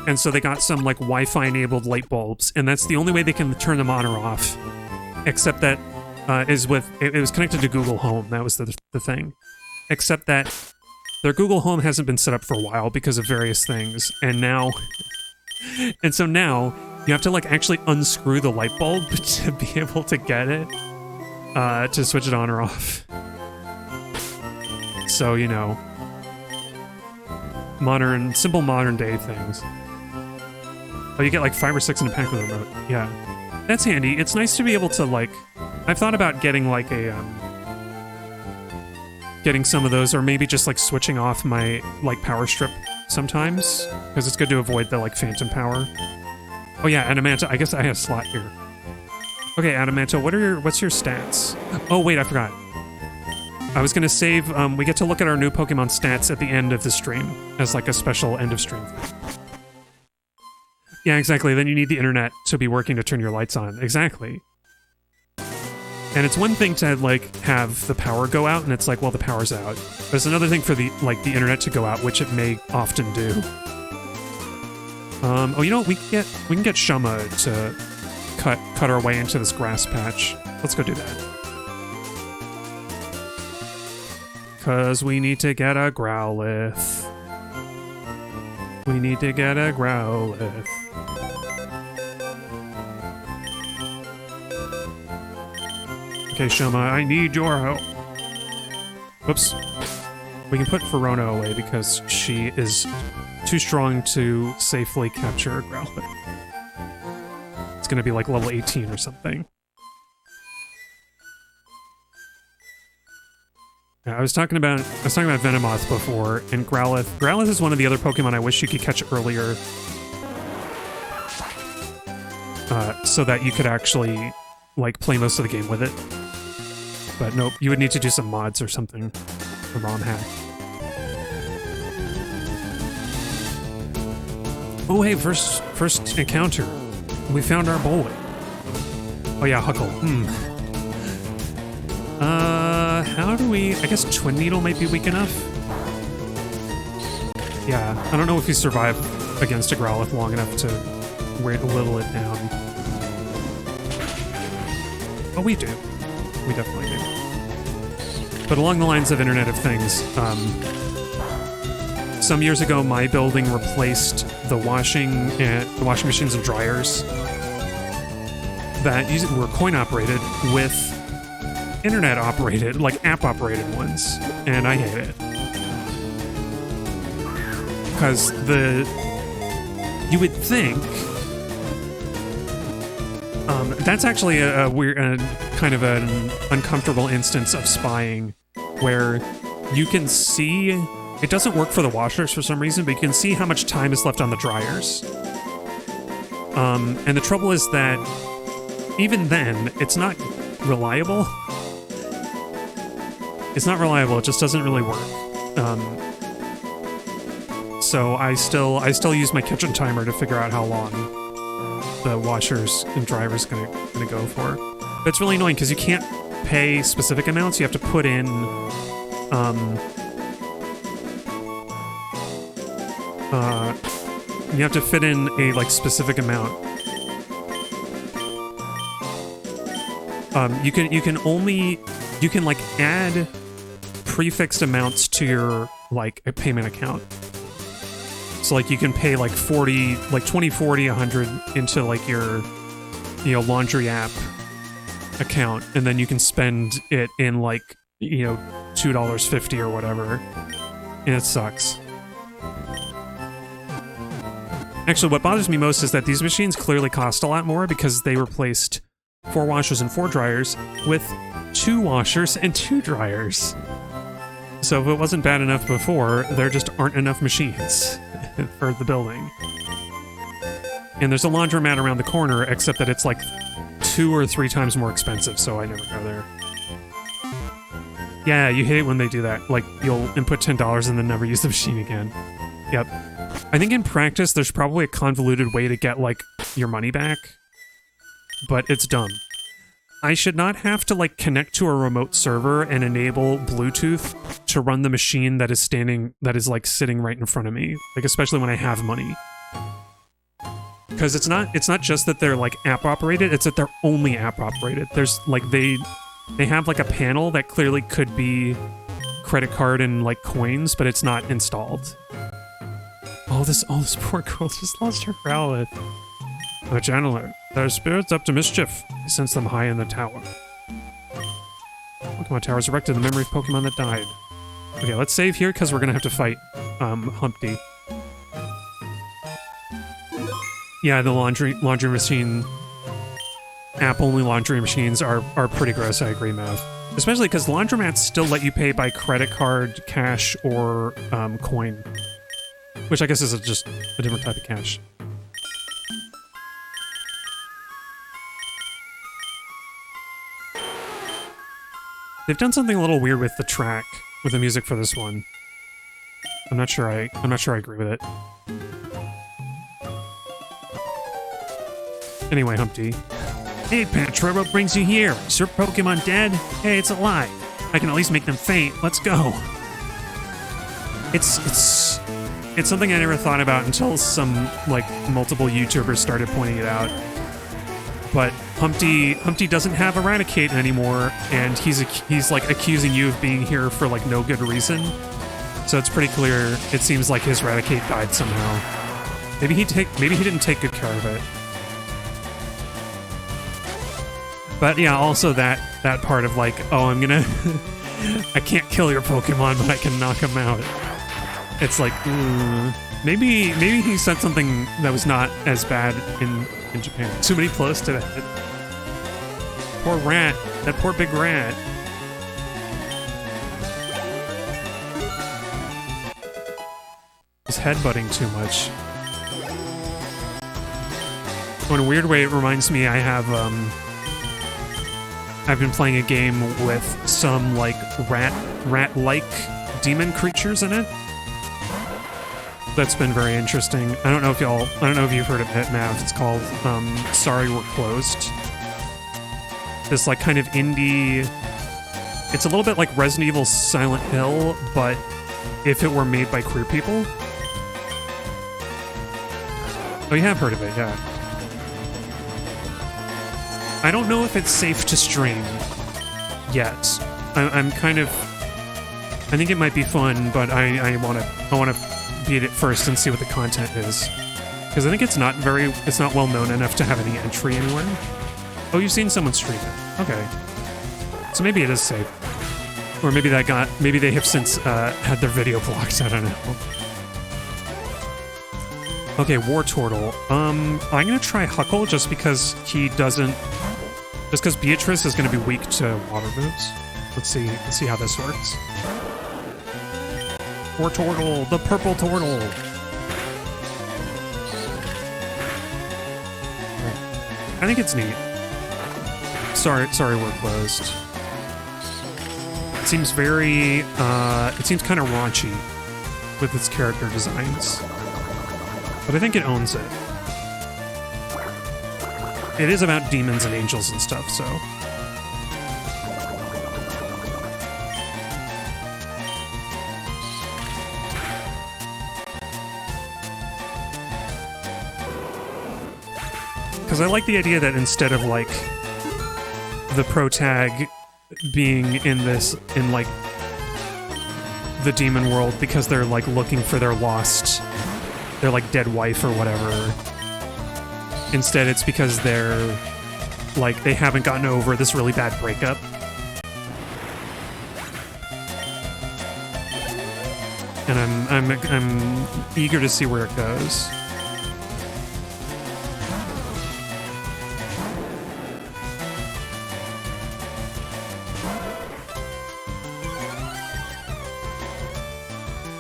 And so they got some, like, Wi-Fi enabled light bulbs, and that's the only way they can turn them on or off. Except that it was connected to Google Home. That was the thing. Except that their Google Home hasn't been set up for a while because of various things, and now... and so now, you have to, like, actually unscrew the light bulb to be able to get it, to switch it on or off. So, you know... simple modern day things. Oh, you get like 5 or 6 in a pack with a remote. Yeah. That's handy. It's nice to be able to, like... I've thought about getting, like, getting some of those, or maybe just, like, switching off my, like, power strip sometimes, because it's good to avoid the, like, phantom power. Oh, yeah, Adamanta. I guess I have a slot here. Okay, Adamanta, what's your stats? Oh, wait, I forgot. I was gonna save, we get to look at our new Pokemon stats at the end of the stream, as, like, a special end of stream thing. Yeah, exactly. Then you need the internet to be working to turn your lights on. Exactly. And it's one thing to, like, have the power go out, and it's like, well, the power's out. But it's another thing for the internet to go out, which it may often do. Oh, you know what? We can get Shuma to cut our way into this grass patch. Let's go do that. Because we need to get a Growlithe. We need to get a Growlithe. Okay, Shoma, I need your help. Whoops. We can put Verona away because she is too strong to safely capture a Growlithe. It's gonna be like level 18 or something. Yeah, I was talking about Venomoth before, and Growlithe. Growlithe is one of the other Pokemon I wish you could catch earlier, so that you could actually, like, play most of the game with it. But nope, you would need to do some mods or something. A ROM hack. Oh hey, first encounter. We found our boy. Oh yeah, Huckle. How do we... I guess Twin Needle might be weak enough? Yeah, I don't know if we survive against a Growlithe long enough to whittle it down. Oh, we do. We definitely do. But along the lines of Internet of Things, some years ago, my building replaced the washing machines and dryers that were coin-operated with internet-operated, like app-operated ones, and I hate it. Because you would think That's actually a weird, kind of an uncomfortable instance of spying, where you can see, it doesn't work for the washers for some reason, but you can see how much time is left on the dryers. And the trouble is that even then, it's not reliable. It's not reliable, it just doesn't really work. So I still use my kitchen timer to figure out how long the washers and dryers gonna go for. But it's really annoying because you can't pay specific amounts. You have to put in you have to fit in a like specific amount. You can like add prefixed amounts to your like a payment account. So like you can pay like 40, like 20, 40, 100 into like your, you know, laundry app account, and then you can spend it in like, you know, $2.50 or whatever, and it sucks. Actually, what bothers me most is that these machines clearly cost a lot more because they replaced 4 washers and 4 dryers with 2 washers and 2 dryers. So if it wasn't bad enough before, there just aren't enough machines for the building. And there's a laundromat around the corner, except that it's like 2 or 3 times more expensive, so I never go there. Yeah, you hate it when they do that. Like, you'll input $10 and then never use the machine again. Yep. I think in practice, there's probably a convoluted way to get, like, your money back. But it's dumb. I should not have to, like, connect to a remote server and enable Bluetooth to run the machine that is, like, sitting right in front of me. Like, especially when I have money. Because it's not just that they're, like, app-operated, it's that they're only app-operated. There's, like, they have, like, a panel that clearly could be credit card and, like, coins, but it's not installed. Oh, this poor girl just lost her growlithe. The channeler. Their spirits up to mischief. I sense them high in the tower. Pokemon towers erected in the memory of Pokemon that died. Okay, let's save here because we're gonna have to fight Humpty. Yeah, the laundry machine, app-only laundry machines are pretty gross. I agree, Mav. Especially because laundromats still let you pay by credit card, cash, or coin, which I guess is just a different type of cash. They've done something a little weird with the track, with the music for this one. I'm not sure I agree with it. Anyway, Humpty. Hey, Patra, what brings you here? Is your Pokemon dead? Hey, it's alive. I can at least make them faint. Let's go. It's something I never thought about until some, like, multiple YouTubers started pointing it out. But Humpty doesn't have Eradicate anymore, and he's like accusing you of being here for like no good reason. So it's pretty clear. It seems like his Eradicate died somehow. Maybe he didn't take good care of it. But yeah, also that part of like, oh, I'm gonna I can't kill your Pokemon, but I can knock him out. It's like, maybe he said something that was not as bad in Japan. Too many close to that. Poor rat. That poor big rat. He's headbutting too much. In a weird way, it reminds me I've been playing a game with some like rat-like demon creatures in it. That's been very interesting. I don't know if you've heard of it, Mav. It's called Sorry We're Closed. This like kind of indie. It's a little bit like Resident Evil Silent Hill, but if it were made by queer people. Oh, you have heard of it, yeah. I don't know if it's safe to stream yet. I'm kind of. I think it might be fun, but I wanna beat it first and see what the content is, because I think it's not well known enough to have any entry anywhere. Oh, you've seen someone stream it. Okay, so maybe it is safe, or maybe they have since had their video blocked. I don't know. Okay, War Turtle. I'm gonna try Huckle just because he doesn't... Just because Beatrice is gonna be weak to water moves. Let's see how this works. War Turtle, the purple turtle! I think it's neat. Sorry we're closed. It seems very, it seems kind of raunchy with its character designs. But I think it owns it. It is about demons and angels and stuff, so... Because I like the idea that instead of, like, the protag being in this, in, like, the demon world because they're, like, looking for their lost... their, like, dead wife or whatever. Instead, it's because they're, like, they haven't gotten over this really bad breakup. And I'm eager to see where it goes.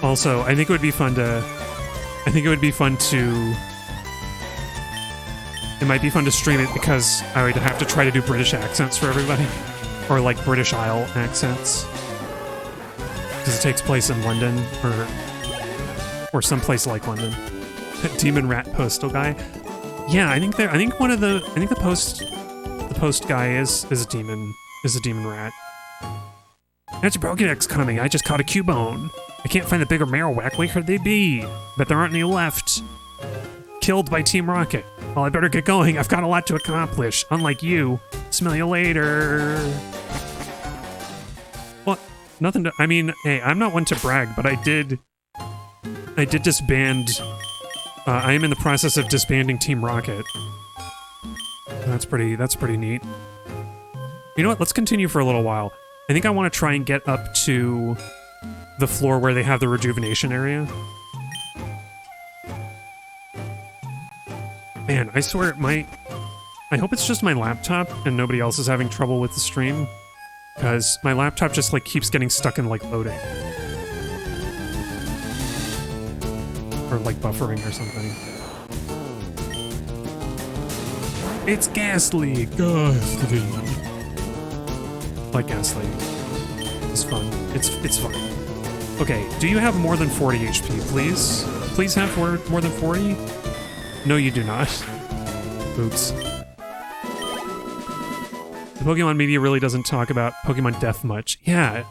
Also, I think it would be fun to... It might be fun to stream it because I would have to try to do British accents for everybody. Or, like, British Isle accents. Because it takes place in London, or someplace like London. Demon Rat Postal Guy. Yeah, I think the post guy is a demon rat. That's your Pokédex coming. I just caught a Cubone. I can't find the bigger Marowak. Where could they be? Bet there aren't any left. Killed by Team Rocket. Well, I better get going. I've got a lot to accomplish. Unlike you. Smell you later. What? Nothing to... I mean, hey, I'm not one to brag, but I did disband... I am in the process of disbanding Team Rocket. That's pretty neat. You know what? Let's continue for a little while. I think I want to try and get up to the floor where they have the rejuvenation area. Man, I swear I hope it's just my laptop and nobody else is having trouble with the stream. Because my laptop just, like, keeps getting stuck in, like, loading. Or, like, buffering or something. It's Ghastly! Ghastly! Like Ghastly. It's fun. It's fun. Okay, do you have more than 40 HP, please? Please have more than 40? No, you do not. Oops. The Pokemon media really doesn't talk about Pokemon death much. Yeah.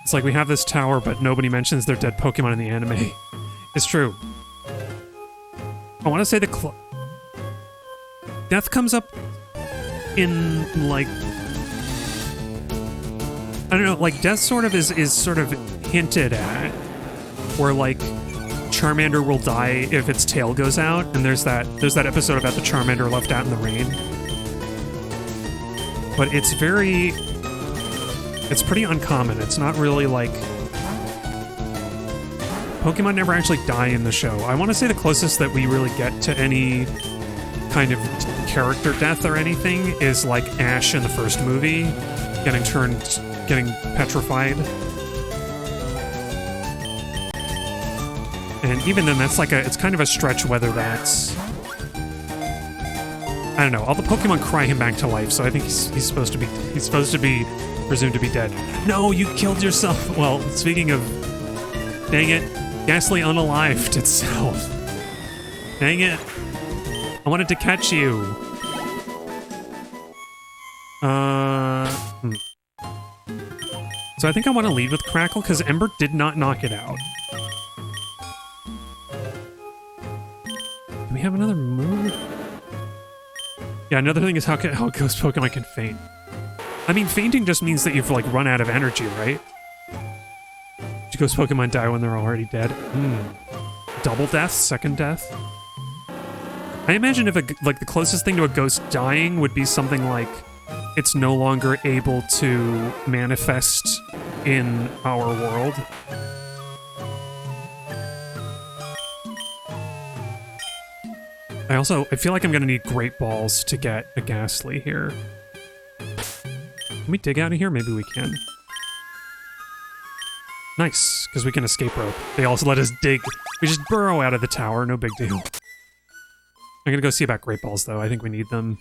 It's like we have this tower, but nobody mentions their dead Pokemon in the anime. It's true. I want to say death comes up in, like... I don't know, like, death sort of is sort of hinted at. Where, like, Charmander will die if its tail goes out, and there's that episode about the Charmander left out in the rain. But it's pretty uncommon. It's not really, like... Pokemon never actually die in the show. I want to say the closest that we really get to any kind of character death or anything is, like, Ash in the first movie, getting petrified. And even then, that's like it's kind of a stretch whether that's... I don't know. All the Pokemon cry him back to life, so I think he's supposed to be presumed to be dead. No, you killed yourself! Well, speaking of... Dang it. Ghastly unalived itself. Dang it. I wanted to catch you. So I think I want to lead with Crackle, because Ember did not knock it out. Do we have another move? Yeah, another thing is how Ghost Pokemon can faint. I mean, fainting just means that you've, like, run out of energy, right? Do Ghost Pokemon die when they're already dead? Double death? Second death? I imagine if, like, the closest thing to a ghost dying would be something like it's no longer able to manifest in our world. I feel like I'm gonna need Great Balls to get a Ghastly here. Can we dig out of here? Maybe we can. Nice, because we can escape rope. They also let us dig. We just burrow out of the tower, no big deal. I'm gonna go see about Great Balls, though. I think we need them.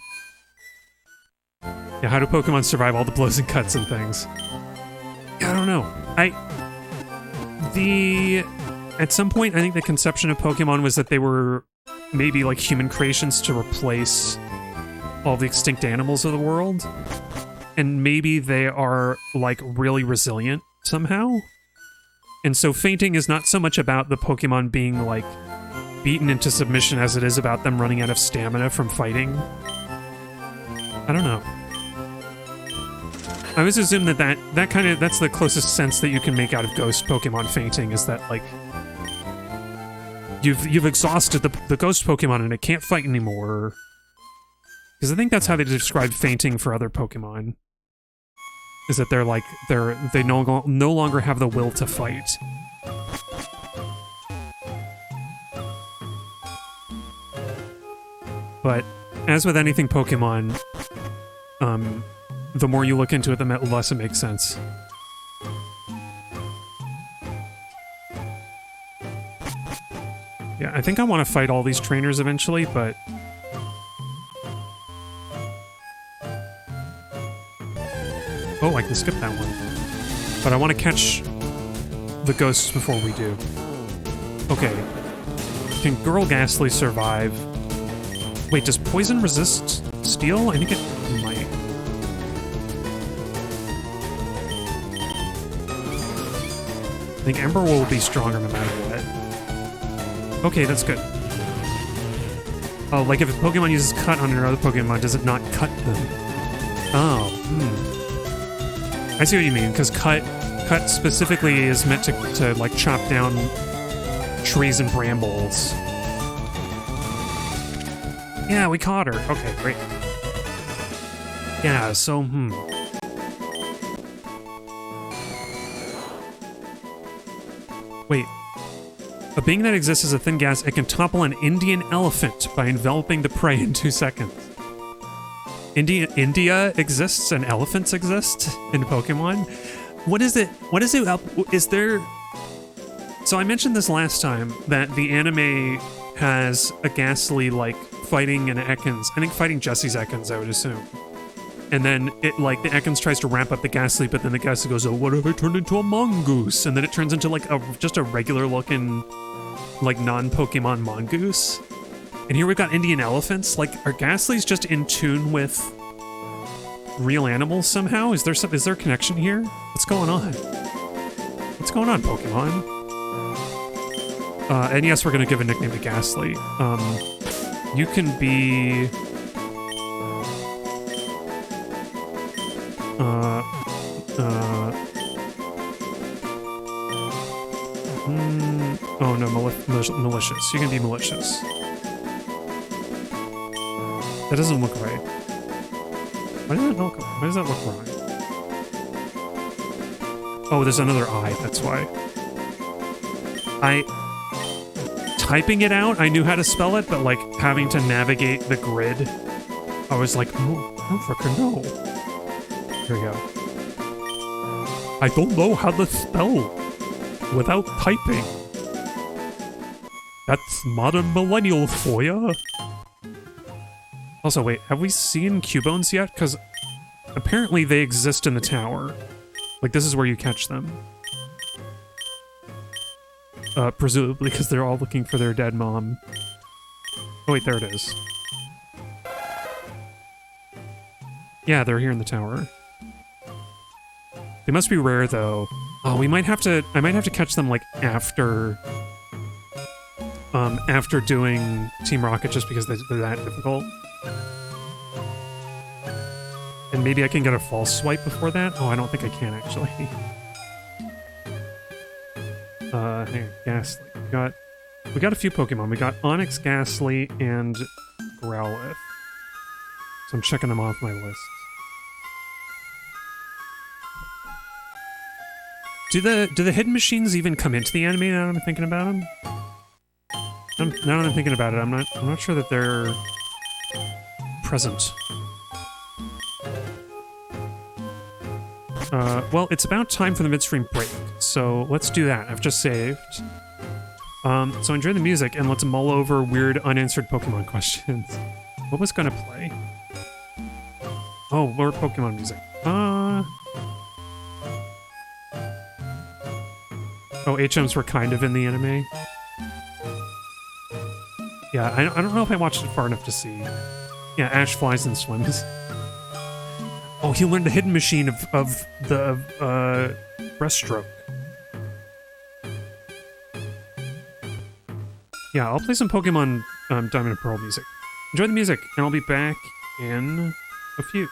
Yeah, how do Pokemon survive all the blows and cuts and things? Yeah, I don't know. At some point, I think the conception of Pokemon was that they were maybe like human creations to replace all the extinct animals of the world. And maybe they are like really resilient somehow. And so fainting is not so much about the Pokemon being like beaten into submission as it is about them running out of stamina from fighting. I don't know. I always assume that's the closest sense that you can make out of ghost Pokemon fainting, is that like you've exhausted the ghost Pokemon and it can't fight anymore. Because I think that's how they describe fainting for other Pokemon. Is that they no longer have the will to fight. But as with anything Pokemon, the more you look into it, the less it makes sense. Yeah, I think I want to fight all these trainers eventually, but... Oh, I can skip that one. But I want to catch the ghosts before we do. Okay. Can Girl Ghastly survive? Wait, does poison resist steel? I think it might. I think Ember will be stronger no matter what. Okay, that's good. Oh, like if a Pokemon uses Cut on another Pokemon, does it not cut them? Oh, I see what you mean, because cut specifically is meant to like chop down trees and brambles. Yeah, we caught her. Okay, great. Yeah, so, Wait. A being that exists as a thin gas, it can topple an Indian elephant by enveloping the prey in 2 seconds. India exists and elephants exist in Pokemon? What is it? What is it up? Is there... So I mentioned this last time, that the anime has a Ghastly, like, fighting an Ekans. I think fighting Jesse's Ekans, I would assume. And then it, like, the Ekans tries to ramp up the Ghastly, but then the Ghastly goes, oh, what if I turned into a mongoose? And then it turns into, like, just a regular-looking, like, non-Pokemon mongoose. And here we've got Indian elephants. Like, are Ghastlies just in tune with real animals somehow? Is there a connection here? What's going on? What's going on, Pokemon? And yes, we're gonna give a nickname to Ghastly. You can be... oh no, malicious. You can be malicious. That doesn't look right. Why does that look wrong? Oh, there's another I, that's why. Typing it out, I knew how to spell it, but like having to navigate the grid, I was like, oh, I don't frickin' know. Here we go. I don't know how to spell without typing. That's modern millennial for ya. Also, wait, have we seen Cubones yet? Because apparently they exist in the tower. Like, this is where you catch them. Presumably because they're all looking for their dead mom. Oh wait, there it is. Yeah, they're here in the tower. They must be rare, though. Oh, I might have to catch them, like, after doing Team Rocket, just because they're that difficult. And maybe I can get a false swipe before that? Oh, I don't think I can, actually. Hang on, Ghastly. We got a few Pokemon. We got Onix, Ghastly, and Growlithe. So I'm checking them off my list. Do the hidden machines even come into the anime now that I'm thinking about them? Now that I'm thinking about it, I'm not sure that they're present. Well, it's about time for the midstream break, so let's do that. I've just saved. So enjoy the music, and let's mull over weird unanswered Pokemon questions. What was gonna play? Oh, more Pokemon music. Oh, HMs were kind of in the anime. Yeah, I don't know if I watched it far enough to see. Yeah, Ash flies and swims. Oh, he learned the hidden machine of the breaststroke. Yeah, I'll play some Pokemon Diamond and Pearl music. Enjoy the music, and I'll be back in a few.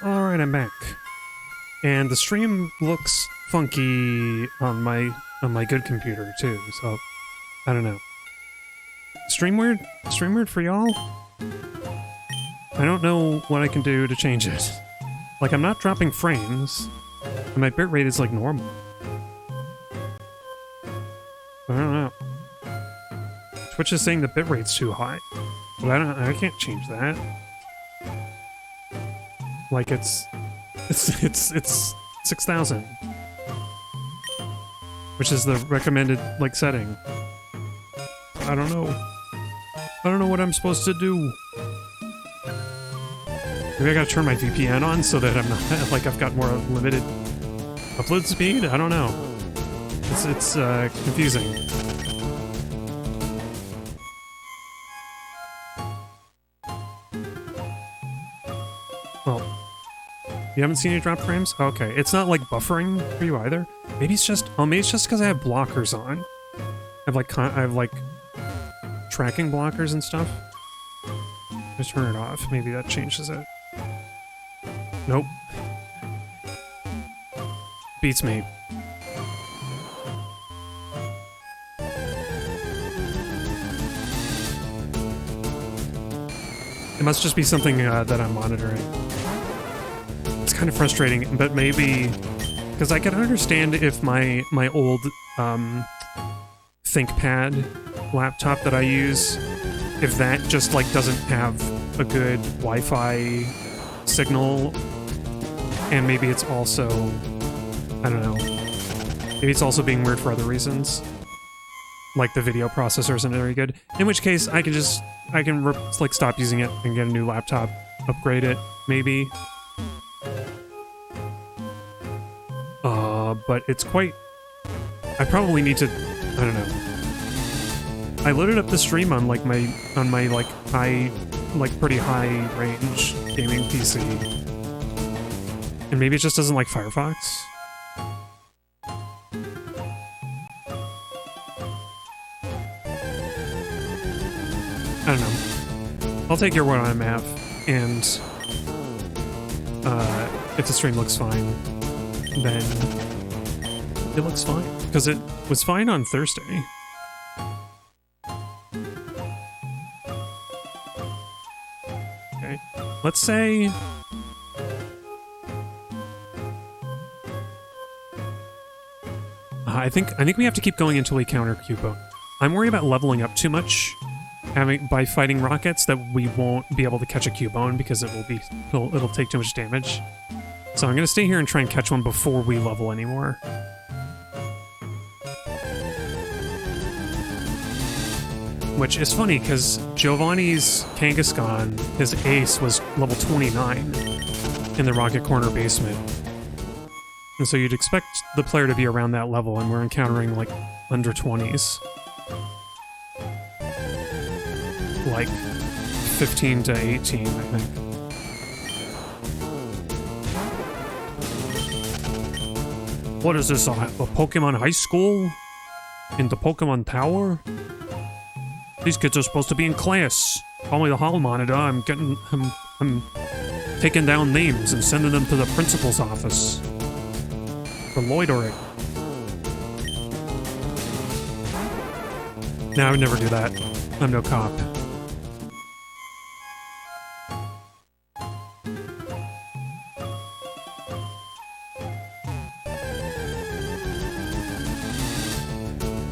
Alright, I'm back. And the stream looks funky on my good computer too, so I don't know. Stream weird? Stream weird for y'all? I don't know what I can do to change it. Like, I'm not dropping frames, and my bitrate is like normal. I don't know. Twitch is saying the bitrate's too high, but I can't change that. Like it's 6,000, which is the recommended like setting. I don't know. I don't know what I'm supposed to do. Maybe I gotta turn my VPN on so that I'm not like I've got more limited upload speed. I don't know. It's confusing. Well, you haven't seen any drop frames? Okay, it's not like buffering for you either. Maybe it's just because I have blockers on. I have like tracking blockers and stuff. Just turn it off. Maybe that changes it. Nope. Beats me. It must just be something that I'm monitoring. It's kind of frustrating, but maybe because I can understand if my old ThinkPad laptop that I use, if that just like doesn't have a good Wi-Fi signal, and maybe it's also, I don't know, maybe it's also being weird for other reasons, like the video processor isn't very good. In which case, I can like stop using it and get a new laptop, upgrade it, maybe. But it's quite. I probably need to. I don't know. I loaded up the stream on like my like high, like pretty high range gaming PC, and maybe it just doesn't like Firefox. I don't know. I'll take your word on it, Mav, and if the stream looks fine, then it looks fine, because it was fine on Thursday. Okay, let's say I think we have to keep going until we counter Cubone. I'm worried about leveling up too much by fighting rockets, that we won't be able to catch a Cubone because it'll take too much damage. So I'm gonna stay here and try and catch one before we level anymore. Which is funny, because Giovanni's Kangaskhan, his ace, was level 29 in the Rocket Corner basement. And so you'd expect the player to be around that level, and we're encountering, like, under 20s. Like, 15 to 18, I think. What is this, a Pokemon high school? In the Pokemon Tower? These kids are supposed to be in class. Call me the hall monitor. I'm taking down names and sending them to the principal's office for loitering. No, I would never do that. I'm no cop.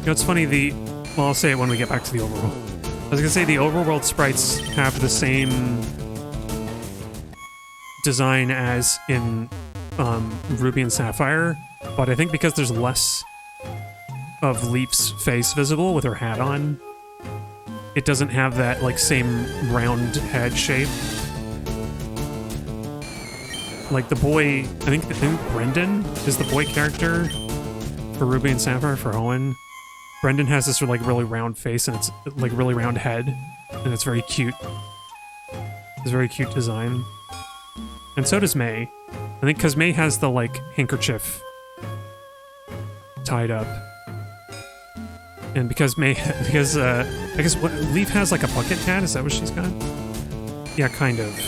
You know, it's funny, well, I'll say it when we get back to the overworld. I was gonna say the overworld sprites have the same design as in Ruby and Sapphire, but I think because there's less of Leaf's face visible with her hat on, it doesn't have that like same round head shape. Like the boy, I think Brendan is the boy character for Ruby and Sapphire for Owen. Brendan has this like really round face, and it's like really round head, and it's very cute. It's a very cute design. And so does May. I think because May has the like handkerchief tied up. And because I guess what Leaf has like a bucket hat, is that what she's got? Yeah, kind of.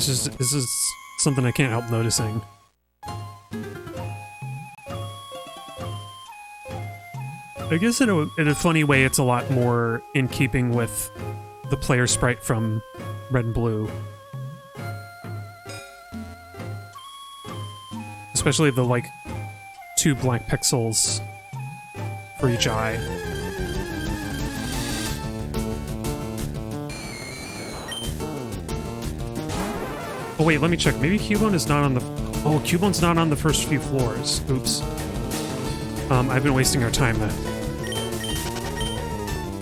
This is something I can't help noticing. I guess in a funny way, it's a lot more in keeping with the player sprite from Red and Blue. Especially the, like, 2 black pixels for each eye. Oh wait, let me check. Maybe Cubone is not on the... Oh, Cubone's not on the first few floors. Oops. I've been wasting our time then.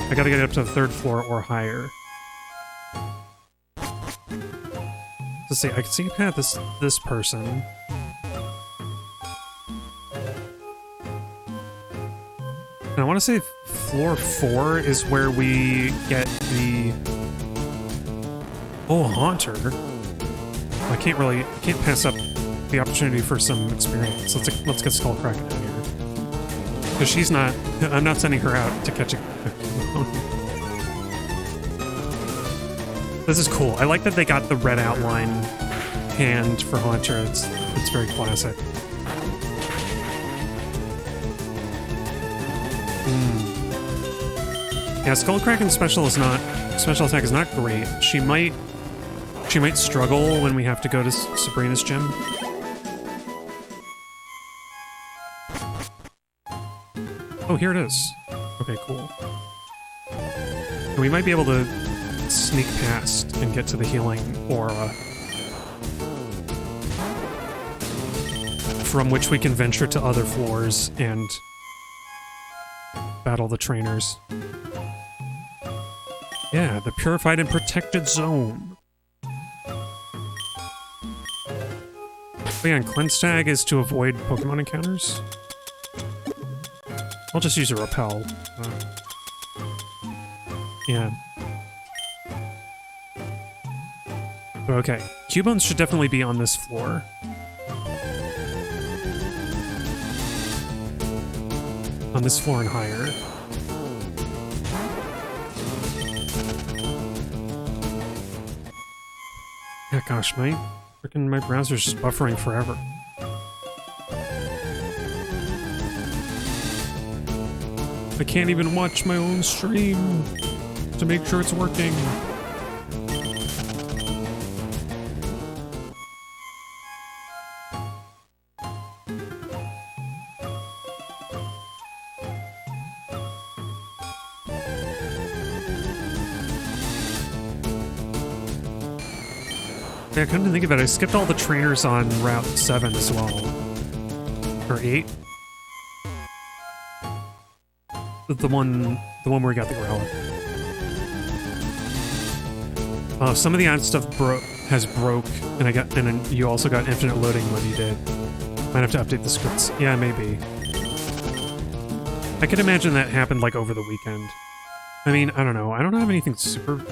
I gotta get up to the 3rd floor or higher. Let's see, I can see past this person. And I want to say floor 4 is where we get the... Oh, Haunter. I can't pass up the opportunity for some experience. Let's get Skullcracker down here. Because she's not... I'm not sending her out to catch a This is cool. I like that they got the red outline hand for Haunter. It's very classic. Yeah, Skullcraken's special attack is not great. She might struggle when we have to go to Sabrina's gym. Oh, here it is. Okay, cool. And we might be able to sneak past and get to the healing aura, from which we can venture to other floors and battle the trainers. Yeah, the purified and protected zone. Oh yeah, and Cleanse Tag is to avoid Pokemon encounters. I'll just use a repel. Yeah. Okay, Cubones should definitely be on this floor. On this floor and higher. Yeah, gosh, my browser's just buffering forever. I can't even watch my own stream to make sure it's working. Yeah, come to think of it, I skipped all the trainers on Route 7 as well. Or 8? The one where we got the Growlithe. Some of the odd stuff broke, and then you also got infinite loading when you did. Might have to update the scripts. Yeah, maybe. I could imagine that happened like over the weekend. I mean, I don't know. I don't have anything super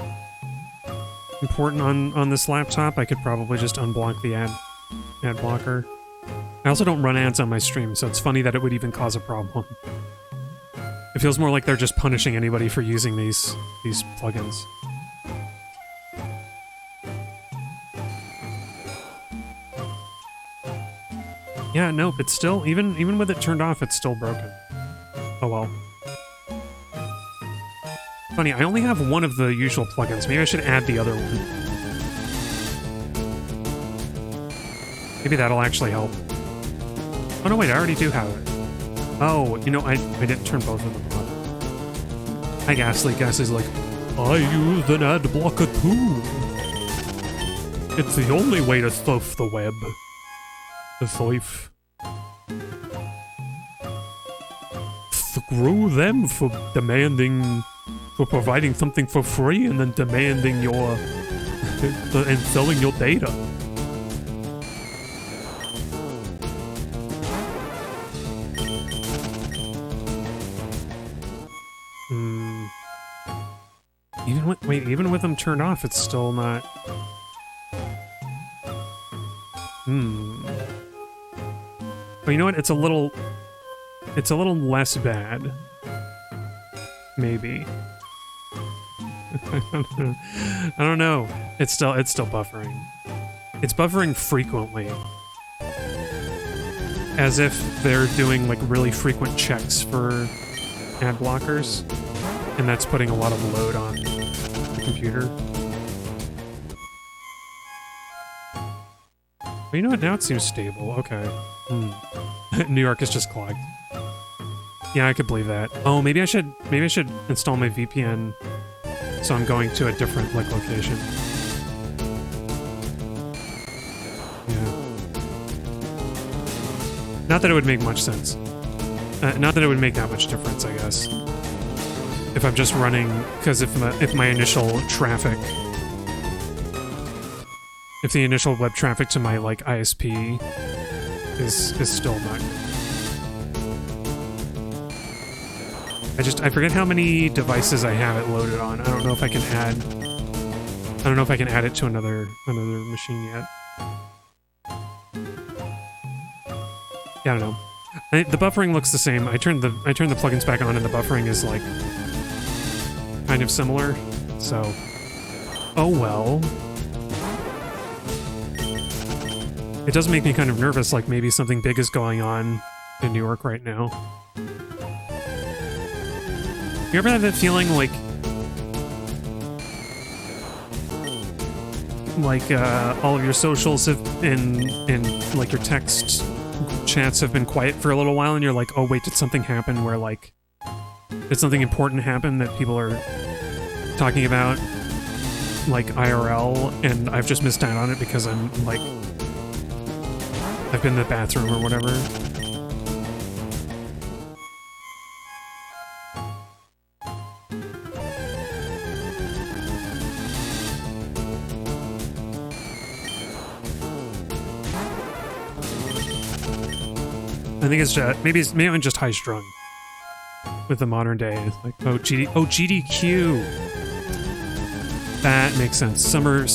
important on this laptop. I could probably just unblock the ad blocker. I also don't run ads on my stream, so it's funny that it would even cause a problem. It feels more like they're just punishing anybody for using these plugins. Yeah, nope, it's still, even with it turned off, it's still broken. Oh well. Funny, I only have one of the usual plugins. Maybe I should add the other one. Maybe that'll actually help. Oh no, wait, I already do have it. Oh, you know, I didn't turn both of them on. Hi, Ghastly. Ghastly's like, I used an ad blocker too. It's the only way to surf the web. The surf. Screw them for providing something for free and then demanding your and selling your data. Even with them turned off, it's still not. But you know what? It's a little less bad. Maybe. I don't know. It's still buffering. It's buffering frequently. As if they're doing like really frequent checks for ad blockers. And that's putting a lot of load on the computer. But you know what? Now it seems stable. Okay. New York is just clogged. Yeah, I could believe that. Oh, maybe I should install my VPN so I'm going to a different like location. Yeah. Not that it would make much sense. Not that it would make that much difference, I guess. If I'm just running, because if my initial traffic, if the initial web traffic to my like ISP is still not good. I forget how many devices I have it loaded on. I don't know if I can add it to another machine yet. Yeah, I don't know. The buffering looks the same. I turned the plugins back on and the buffering is like kind of similar. So, oh well. It does make me kind of nervous, like maybe something big is going on in New York right now. You ever have that feeling like all of your socials have and like your text chats have been quiet for a little while and you're like, oh wait, did something happen where like, did something important happen that people are talking about like IRL and I've just missed out on it because I'm like, I've been in the bathroom or whatever. I think it's just, maybe I'm just high strung with the modern day. It's like, GDQ. That makes sense. Summer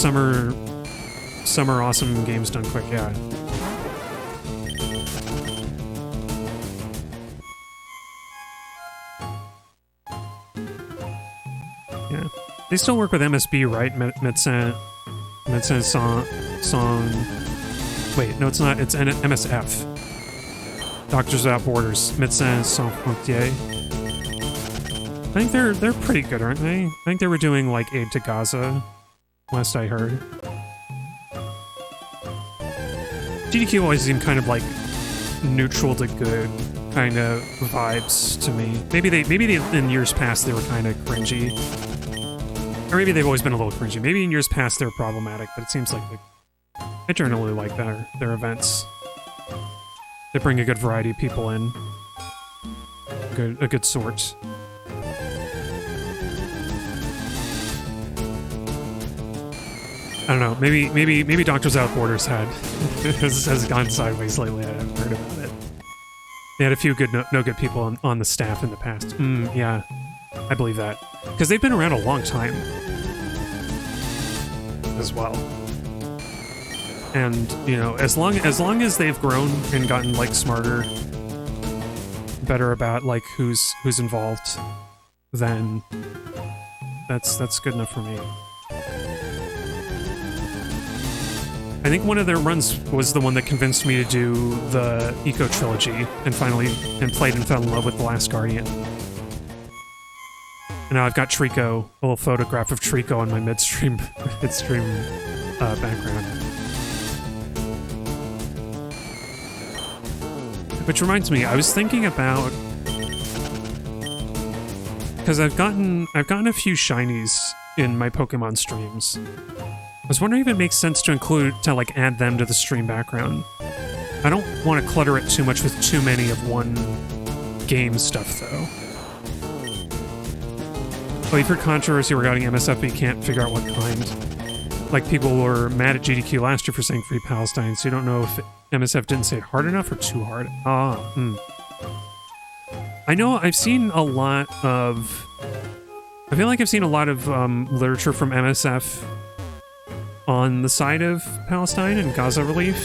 awesome games done quick. Yeah. Yeah. They still work with MSB, right? Médecins Sans. Wait, no, it's not. It's MSF. Doctors Without Borders, Médecins Sans Frontières. I think they're pretty good, aren't they? I think they were doing like aid to Gaza, last I heard. GDQ always seemed kind of like neutral to good kind of vibes to me. Maybe they in years past they were kind of cringy, or maybe they've always been a little cringy. Maybe in years past they're problematic, but it seems like I generally like their events. They bring a good variety of people in. A good sort. I don't know. Maybe Doctors Without Borders has gone sideways lately. I haven't heard about it. They had a few good no good people on the staff in the past. Yeah, I believe that because they've been around a long time as well. And, you know, as long as they've grown and gotten, like, smarter, better about, like, who's involved, then that's good enough for me. I think one of their runs was the one that convinced me to do the Eco Trilogy and played and fell in love with The Last Guardian. And now I've got Trico, a little photograph of Trico on my midstream background. Which reminds me, I was thinking about, because I've gotten a few shinies in my Pokemon streams. I was wondering if it makes sense to like add them to the stream background. I don't want to clutter it too much with too many of one game stuff though. Oh, you've heard controversy regarding MSF, but you can't figure out what kind. Like people were mad at GDQ last year for saying Free Palestine, so you don't know if MSF didn't say it hard enough or too hard. I know I've seen a lot of... I feel like I've seen a lot of literature from MSF on the side of Palestine and Gaza relief.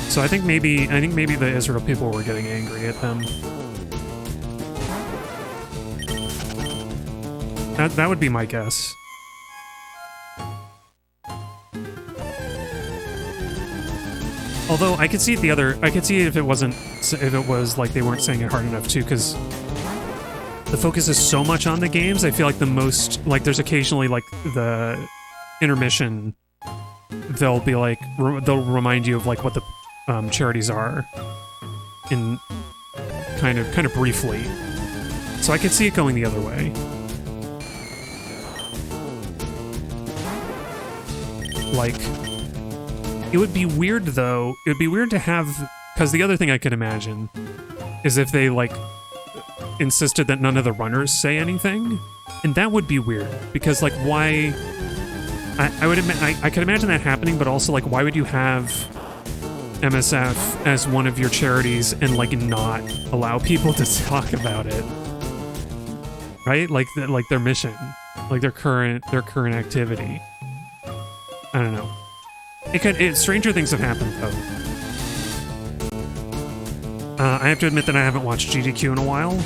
So I think maybe the Israel people were getting angry at them. That would be my guess. Although I could see it I could see it if it was like they weren't saying it hard enough too, because the focus is so much on the games. I feel like the most, like there's occasionally like the intermission, they'll be like, they'll remind you of like what the charities are in kind of briefly. So I could see it going the other way. Like, it would be weird though. It would be weird to have, because the other thing I could imagine is if they like insisted that none of the runners say anything, and that would be weird because like why? I could imagine that happening, but also like why would you have MSF as one of your charities and like not allow people to talk about it, right? Like their mission, like their current activity. I don't know. Stranger things have happened though. I have to admit that I haven't watched GDQ in a while,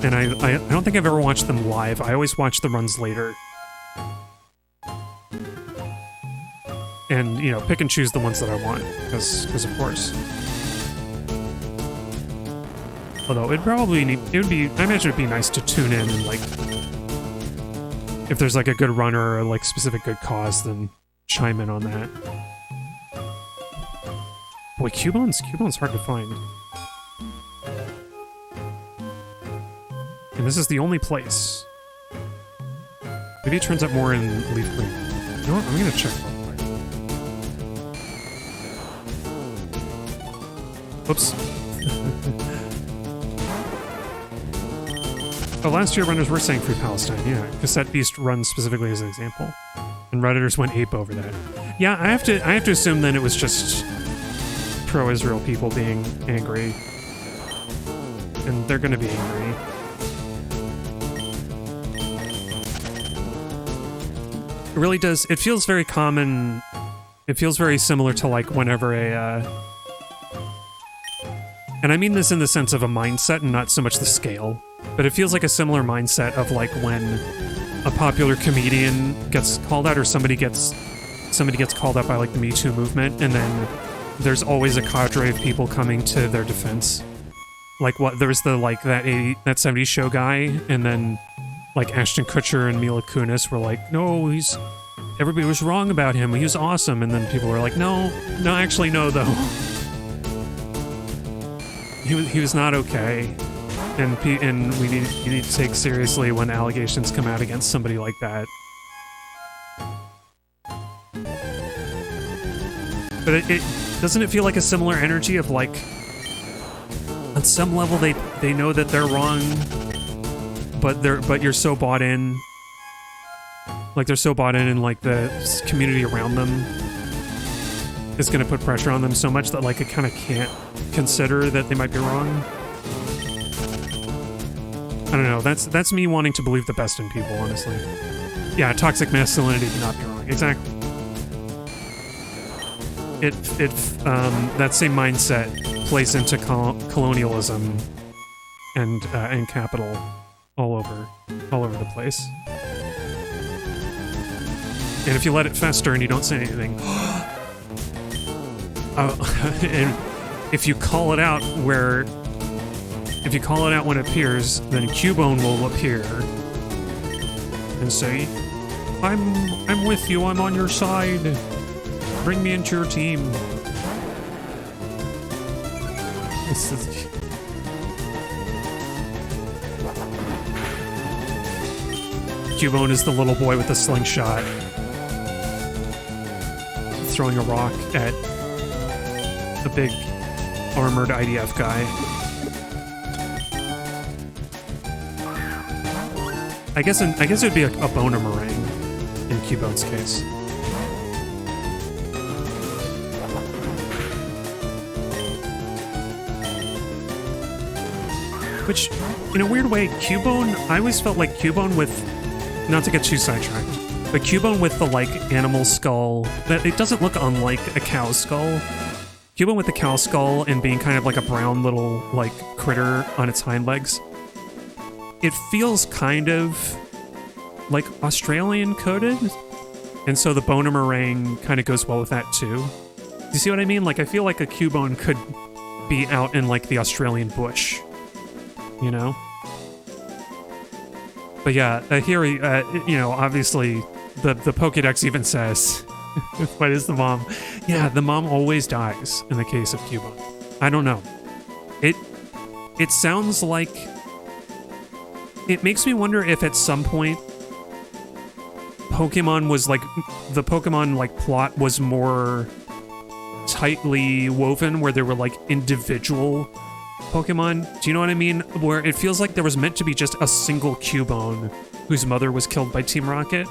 and I don't think I've ever watched them live. I always watch the runs later. And, you know, pick and choose the ones that I want, because of course. Although I imagine it'd be nice to tune in and like, if there's like a good runner or like specific good cause, then chime in on that. Boy, Cubone's hard to find. And this is the only place. Maybe it turns out more in Leaf Green. You know what? I'm gonna check. Oops. Oh, last year runners were saying Free Palestine, yeah. Cassette Beast runs specifically as an example. And Redditors went ape over that. Yeah, I have to assume then it was just pro-Israel people being angry. And they're gonna be angry. It really does, it feels very common, it feels very similar to like whenever and I mean this in the sense of a mindset and not so much the scale, but it feels like a similar mindset of like when a popular comedian gets called out or somebody gets called out by like the Me Too movement, and then there's always a cadre of people coming to their defense. Like what there's the like that 70s show guy, and then like Ashton Kutcher and Mila Kunis were like, no, everybody was wrong about him, he was awesome, and then people were like, no, actually no though. He was not okay, and you need to take seriously when allegations come out against somebody like that. But it doesn't it feel like a similar energy of like, on some level they know that they're wrong, but you're so bought in, like they're so bought in, and like the community around them is going to put pressure on them so much that like it kind of can't consider that they might be wrong. I don't know, that's me wanting to believe the best in people, honestly. Yeah, toxic masculinity cannot be wrong. Exactly. That same mindset plays into colonialism and capital all over the place. And if you let it fester and you don't say anything, and if you call it out when it appears, then Cubone will appear and say, I'm with you, I'm on your side. Bring me into your team. Cubone is the little boy with the slingshot, throwing a rock at the big armored IDF guy. I guess it would be a boner meringue in Cubone's case. Which, in a weird way, Cubone, I always felt like Cubone with, not to get too sidetracked, but Cubone with the like animal skull, that it doesn't look unlike a cow skull. Cubone with the cow skull and being kind of like a brown little like critter on its hind legs. It feels kind of like Australian coded, and so the boner meringue kind of goes well with that too. You see what I mean? Like, I feel like a Cubone could be out in, like, the Australian bush. You know? But yeah, here, you know, obviously, the Pokédex even says, what is the mom? Yeah, the mom always dies in the case of Cubone. I don't know. It sounds like... It makes me wonder if at some point Pokemon was, like, the Pokemon, like, plot was more tightly woven, where there were, like, individual Pokemon. Do you know what I mean? Where it feels like there was meant to be just a single Cubone whose mother was killed by Team Rocket.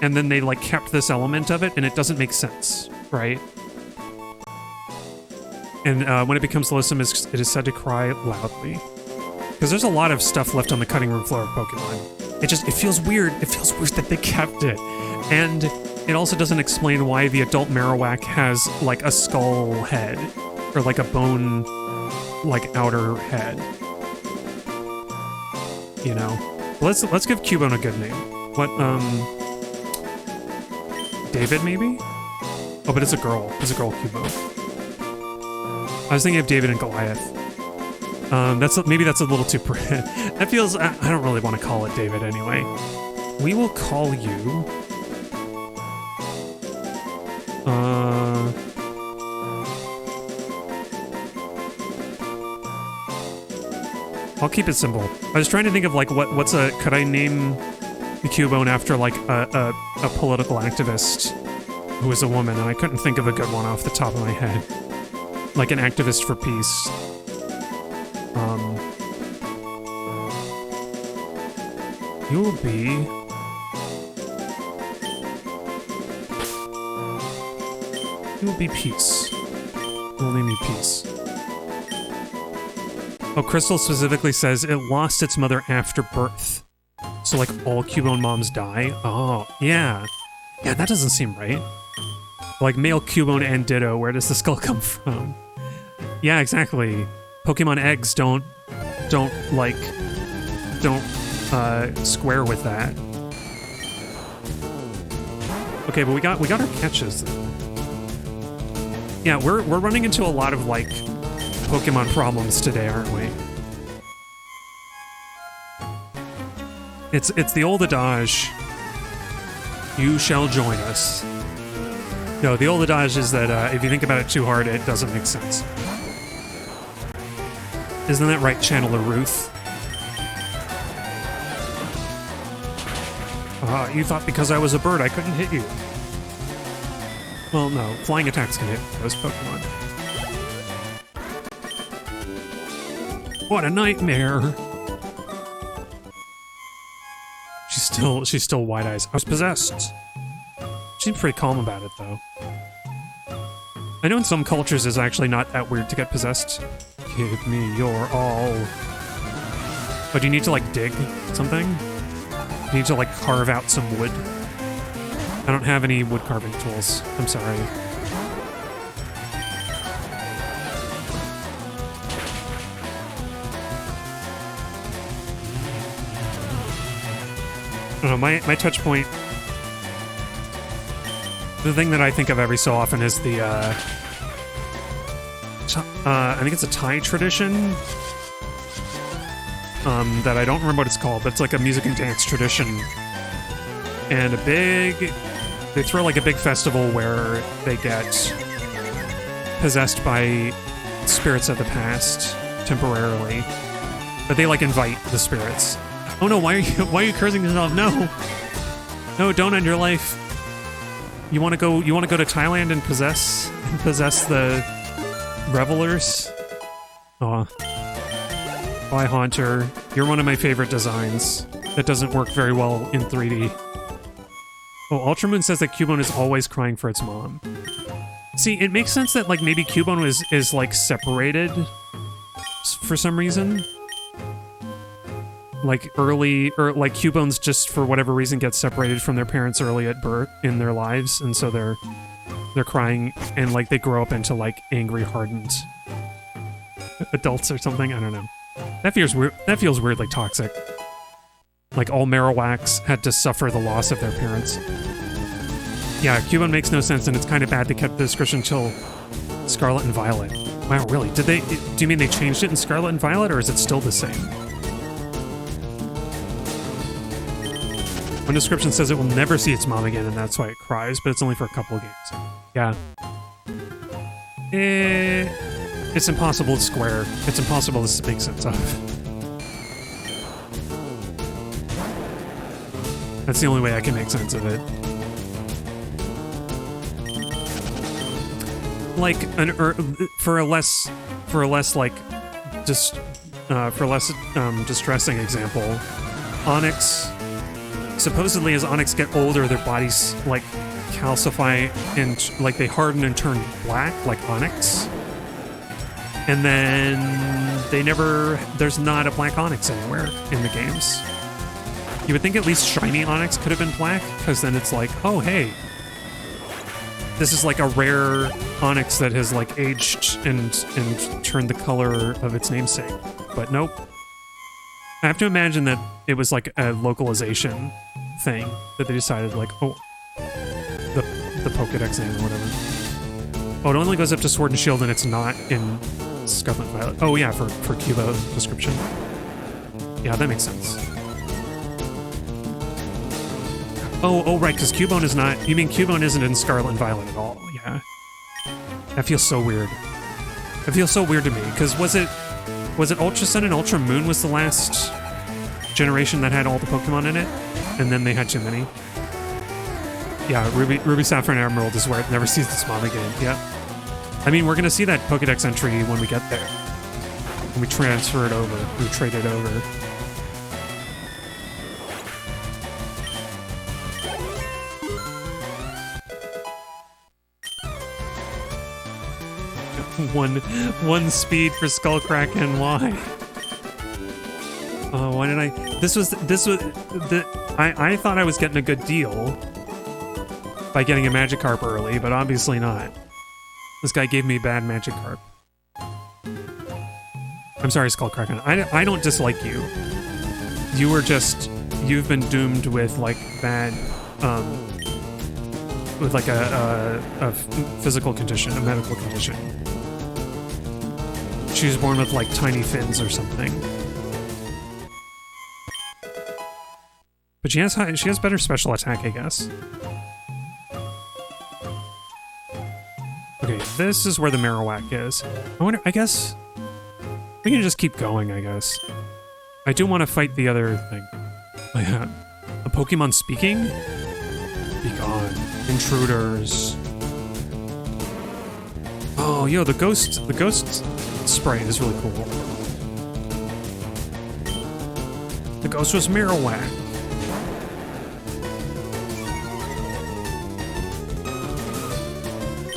And then they, like, kept this element of it, and it doesn't make sense, right? And when it becomes loathsome, it is said to cry loudly. Because there's a lot of stuff left on the cutting room floor of Pokemon. It feels weird. It feels weird that they kept it. And it also doesn't explain why the adult Marowak has, like, a skull head. Or, like, a bone, like, outer head. You know? Let's give Cubone a good name. What, David, maybe? Oh, but it's a girl. It's a girl Cubone. I was thinking of David and Goliath. Maybe that's a little too... That feels... I don't really want to call it David anyway. We will call you... I'll keep it simple. I was trying to think of, like, could I name the Cubone after, like, a political activist who is a woman, and I couldn't think of a good one off the top of my head. Like an activist for peace. You'll be Peace. You'll name me Peace. Oh, Crystal specifically says it lost its mother after birth. So, like, all Cubone moms die? Oh, yeah. Yeah, that doesn't seem right. Like, male Cubone and Ditto, where does the skull come from? Yeah, exactly. Pokemon eggs don't square with that. Okay, but we got our catches, though. Yeah, we're running into a lot of, like, Pokemon problems today, aren't we? It's the old adage, you shall join us. No, the old adage is that if you think about it too hard, it doesn't make sense. Isn't that right, Channeler Ruth? You thought because I was a bird I couldn't hit you. Well, no, flying attacks can hit those Pokemon. What a nightmare! She's still wide eyes. I was possessed. She's pretty calm about it, though. I know in some cultures it's actually not that weird to get possessed. Give me your all. Oh, do you need to, like, dig something? You need to, like, carve out some wood? I don't have any wood carving tools. I'm sorry. I don't know, my touch point... The thing that I think of every so often is the, I think it's a Thai tradition, that I don't remember what it's called, but it's like a music and dance tradition. And they throw like a big festival where they get possessed by spirits of the past temporarily. But they like invite the spirits. Oh no, why are you cursing yourself? No! No, don't end your life. You wanna go to Thailand and possess the revelers? Aw. Bye, Haunter. You're one of my favorite designs. That doesn't work very well in 3D. Oh, Ultramoon says that Cubone is always crying for its mom. See, it makes sense that, like, maybe Cubone is like, separated for some reason. Like, like, Cubones just, for whatever reason, get separated from their parents early at birth in their lives, and so they're crying, and, like, they grow up into, like, angry, hardened adults or something. I don't know. That feels weirdly toxic. Like, all Marowaks had to suffer the loss of their parents. Yeah, Cubone makes no sense, and it's kind of bad they kept the description till Scarlet and Violet. Wow, really? Do you mean they changed it in Scarlet and Violet, or is it still the same? One description says it will never see its mom again, and that's why it cries, but it's only for a couple of games. Yeah. It's impossible to square. It's impossible to make sense of. That's the only way I can make sense of it. Like for a less distressing example, Onyx. Supposedly, as Onyx get older, their bodies like calcify and like they harden and turn black, like Onyx. And then there's not a black Onyx anywhere in the games. You would think at least shiny Onyx could have been black, because then it's like, oh hey, this is like a rare Onyx that has like aged and turned the color of its namesake. But nope. I have to imagine that it was like a localization thing that they decided like, oh, the Pokedex name or whatever. Oh, it only goes up to Sword and Shield and it's not in Scarlet and Violet. Oh yeah, for Cubo description. Yeah, that makes sense. Oh right, because Cubone is not. You mean Cubone isn't in Scarlet and Violet at all? Yeah. That feels so weird. It feels so weird to me because was it Ultra Sun and Ultra Moon was the last generation that had all the Pokemon in it, and then they had too many. Yeah, Ruby, Sapphire, and Emerald is where it never sees its mom again. Yeah. I mean, we're gonna see that Pokedex entry when we get there. When we transfer it over, we trade it over. One speed for Skullcracken. Why? Why did I? I thought I was getting a good deal by getting a Magikarp early, but obviously not. This guy gave me bad Magikarp. I'm sorry, Skullcracken. I don't dislike you. You've been doomed with like bad, with like a physical condition, a medical condition. She was born with like tiny fins or something. But she has better special attack, I guess. Okay, this is where the Marowak is. I guess we can just keep going, I guess. I do want to fight the other thing. Oh yeah. A Pokemon speaking? Be gone. Intruders. Oh, yo, the ghost sprite is really cool. The ghost was Marowak.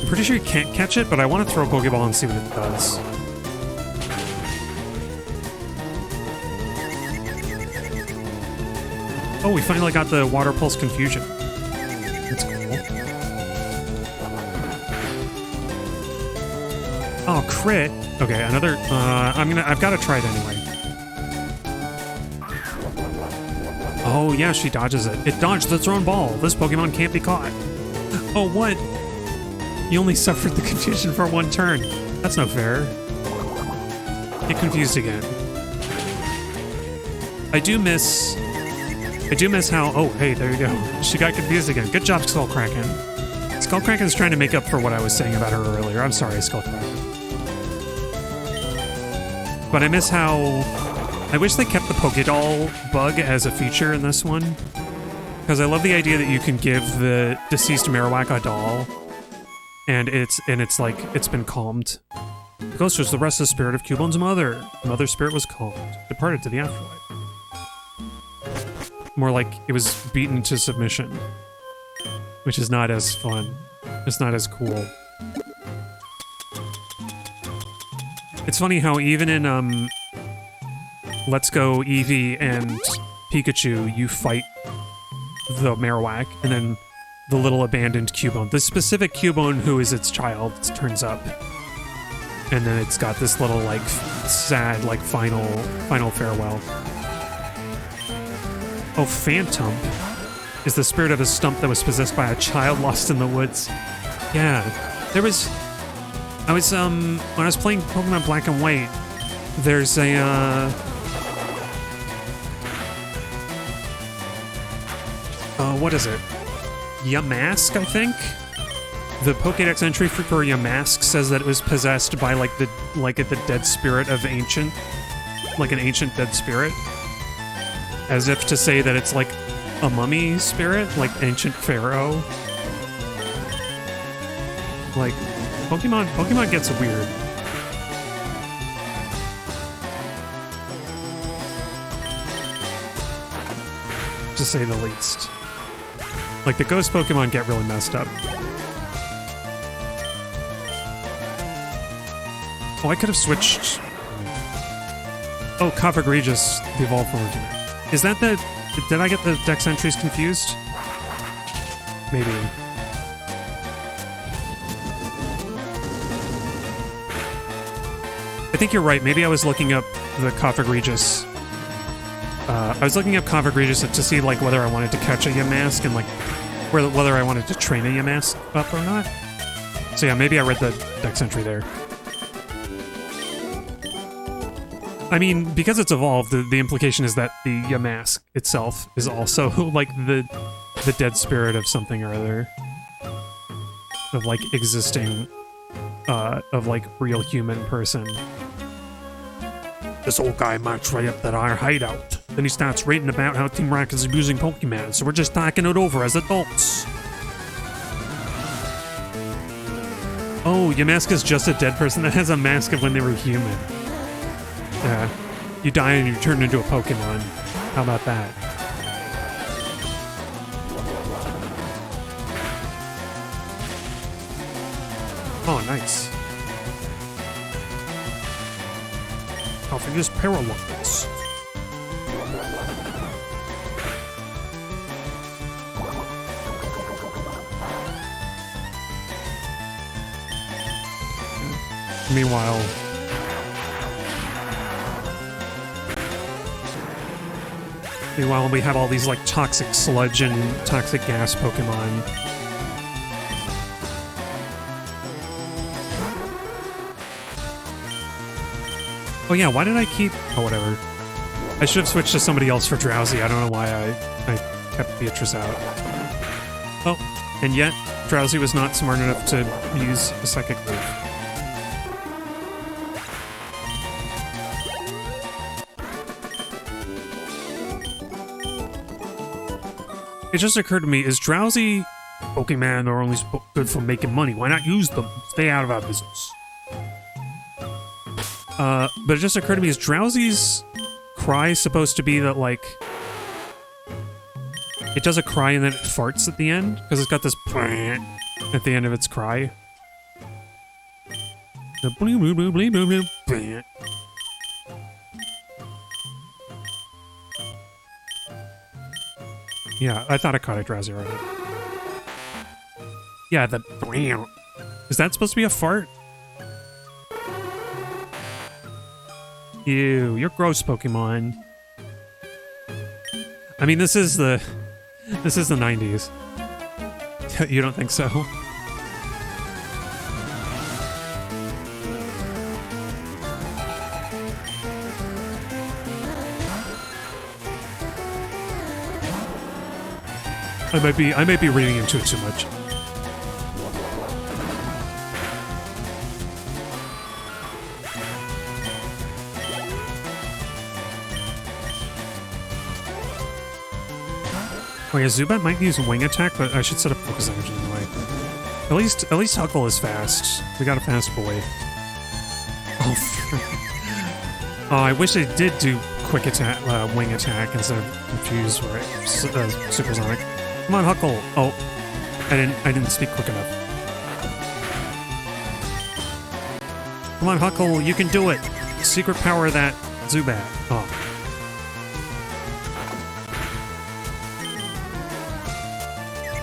I'm pretty sure you can't catch it, but I want to throw a Pokeball and see what it does. Oh, we finally got the Water Pulse Confusion. That's cool. Oh, crit. Okay, another. I've got to try it anyway. Oh yeah, she dodges it. It dodged the thrown ball. This Pokemon can't be caught. Oh, what? You only suffered the confusion for one turn. That's no fair. Get confused again. I do miss how... Oh, hey, there you go. She got confused again. Good job, Skullcracken. Skullcracken's trying to make up for what I was saying about her earlier. I'm sorry, Skullcracken. But I miss how... I wish they kept the Pokédoll bug as a feature in this one. Because I love the idea that you can give the deceased Marowak a doll. And it's like, it's been calmed. The ghost was the restless spirit of Cubone's mother. The mother's spirit was calmed. Departed to the afterlife. More like it was beaten to submission. Which is not as fun. It's not as cool. It's funny how even in Let's Go Eevee and Pikachu, you fight the Marowak, and then the little abandoned Cubone. The specific Cubone who is its child turns up. And then it's got this little, like, sad, like, final farewell. Oh, Phantom. is the spirit of a stump that was possessed by a child lost in the woods. Yeah, there was... when I was playing Pokemon Black and White, there's a, what is it? Yamask, I think? The Pokédex entry for Yamask says that it was possessed by, like, the dead spirit of ancient... Like an ancient dead spirit. As if to say that it's, like, a mummy spirit? Like ancient pharaoh? Like, Pokemon gets weird. To say the least. Like, the ghost Pokemon get really messed up. Oh, I could have switched... Oh, Cofagrigus, the evolved form. Is that the... Did I get the Dex entries confused? Maybe. I think you're right. Maybe I was looking up the Cofagrigus. I was looking up Cofagrigus to see, like, whether I wanted to catch a Yamask and, like, whether I wanted to train a Yamask up or not. So yeah, maybe I read the Dex entry there. I mean, because it's evolved, the implication is that the Yamask itself is also, like, the dead spirit of something or other. Of, like, existing, of, like, real human person. This old guy marched right up at our hideout. Then he starts ranting about how Team Rocket is abusing Pokemon, so we're just talking it over as adults. Oh, Yamask is just a dead person that has a mask of when they were human. Yeah. You die and you turn into a Pokemon. How about that? Oh, nice. Offering this Paralyze. Meanwhile, we have all these, like, toxic sludge and toxic gas Pokemon. Oh yeah, why did I keep... Oh, whatever. I should have switched to somebody else for Drowsy. I don't know why I kept Beatrice out. Oh, and yet, Drowsy was not smart enough to use a Psychic Move. It just occurred to me, is Drowsy Pokemon are only good for making money? Why not use them? Stay out of our business. But it just occurred to me, is Drowsy's cry supposed to be that, like... It does a cry and then it farts at the end? Because it's got this at the end of its cry. Yeah, I thought I caught a Drowsy right. Yeah, the... Is that supposed to be a fart? Ew, you're gross, Pokemon. I mean, this is the 90s. You don't think so? I might be reading into it too much. Oh yeah, Zubat might use Wing Attack, but I should set up Focus Energy anyway. At least Huckle is fast. We got a fast boy. Oh, oh, I wish they did do Quick Attack, Wing Attack instead of Confuse or Supersonic. Come on, Huckle. Oh, I didn't speak quick enough. Come on, Huckle, you can do it. Secret power that Zubat. Oh.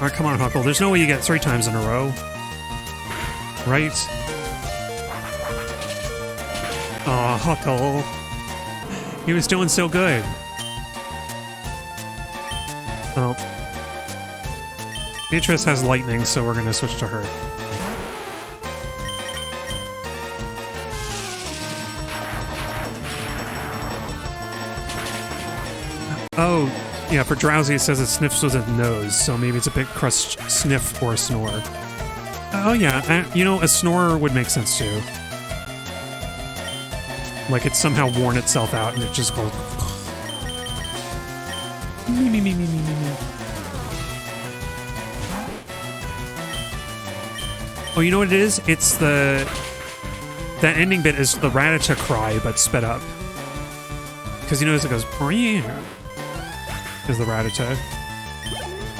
Oh, come on, Huckle. There's no way you get 3 times in a row. Right? Oh, Huckle. He was doing so good. Oh. Beatrice has lightning, so we're gonna switch to her. Oh, yeah, for Drowsy it says it sniffs with its nose, so maybe it's a bit crust sniff or a snore. Oh yeah, you know, a snore would make sense too. Like it's somehow worn itself out and it just goes... Me, me, me, me, me, me, me. Oh, you know what it is? It's the... That ending bit is the Rattata cry, but sped up. Because you notice it goes... Is the Rattata.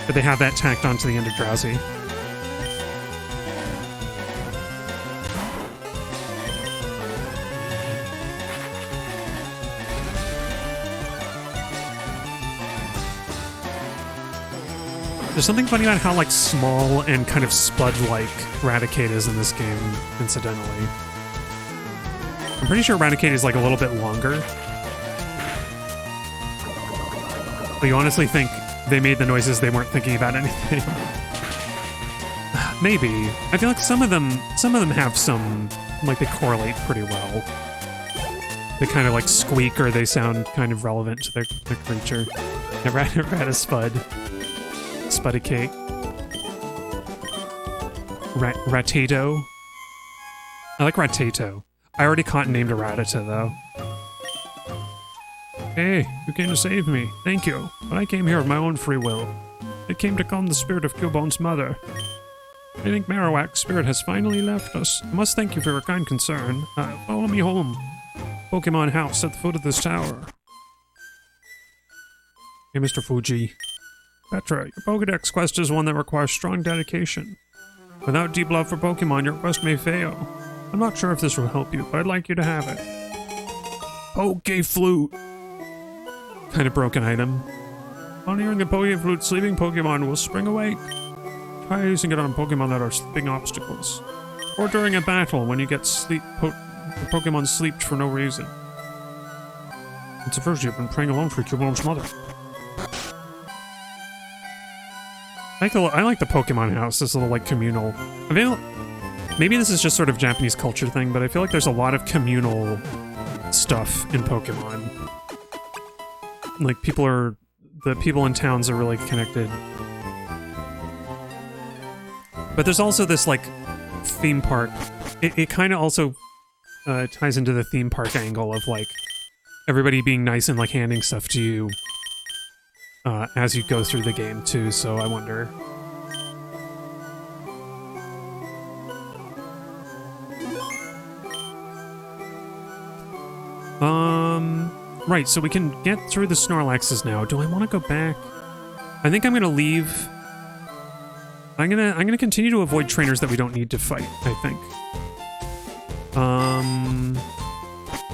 But they have that tacked onto the end of Drowsy. There's something funny about how, like, small and kind of Spud-like Raticate is in this game, incidentally. I'm pretty sure Raticate is, like, a little bit longer. But you honestly think they made the noises they weren't thinking about anything? Maybe. I feel like some of them have some, like, they correlate pretty well. They kind of, like, squeak or they sound kind of relevant to the creature. Spud. Spudicate. Ratato. I like Ratato. I already caught and named a Rattata, though. Hey, you came to save me. Thank you. But I came here of my own free will. I came to calm the spirit of Cubone's mother. I think Marowak's spirit has finally left us. I must thank you for your kind concern. Follow me home. Pokemon house at the foot of this tower. Hey, Mr. Fuji. Petra, your Pokedex quest is one that requires strong dedication. Without deep love for Pokemon, your quest may fail. I'm not sure if this will help you, but I'd like you to have it. Poke Flute! Kind of broken item. On hearing the Poke Flute, sleeping Pokemon will spring awake. Try using it on Pokemon that are sleeping obstacles. Or during a battle when you get the Pokemon sleeped for no reason. It's the first you've been praying alone for Cubone's mother. I like the Pokemon house, this little, like, communal... I mean, maybe this is just sort of Japanese culture thing, but I feel like there's a lot of communal stuff in Pokemon. Like, the people in towns are really connected. But there's also this, like, theme park. It kind of also ties into the theme park angle of, like, everybody being nice and, like, handing stuff to you as you go through the game, too, so I wonder. Right, so we can get through the Snorlaxes now. Do I want to go back? I think I'm gonna leave. I'm gonna continue to avoid trainers that we don't need to fight, I think.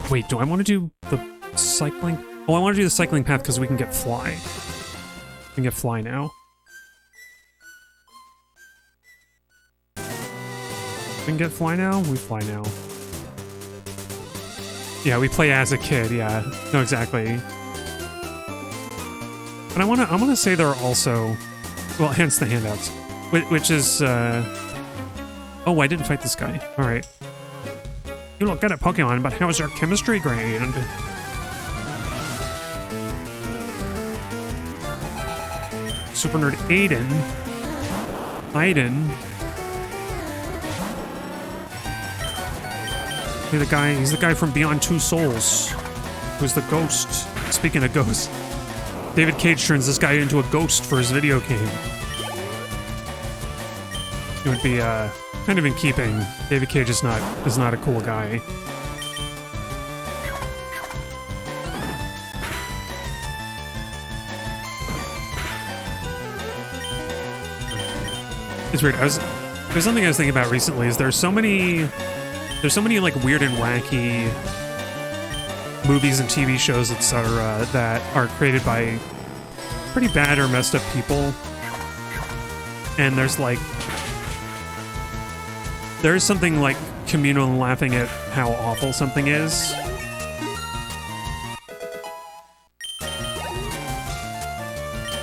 Wait, do I want to do the cycling? Oh, I want to do the cycling path because we can get Fly. We can get Fly now. We can get Fly now? We fly now. Yeah, we play as a kid, yeah. No, exactly. But I wanna say there are also... Well, hence the handouts. Which is, Oh, I didn't fight this guy. Alright. You look good at Pokemon, but how's your chemistry grade? Super Nerd Aiden. He's the guy from Beyond Two Souls. Who's the ghost. Speaking of ghosts, David Cage turns this guy into a ghost for his video game. It would be kind of in keeping. David Cage is not a cool guy. It's weird. There's something I was thinking about recently. Is there's so many like weird and wacky movies and TV shows, etc., that are created by pretty bad or messed up people. And there's something like communal and laughing at how awful something is.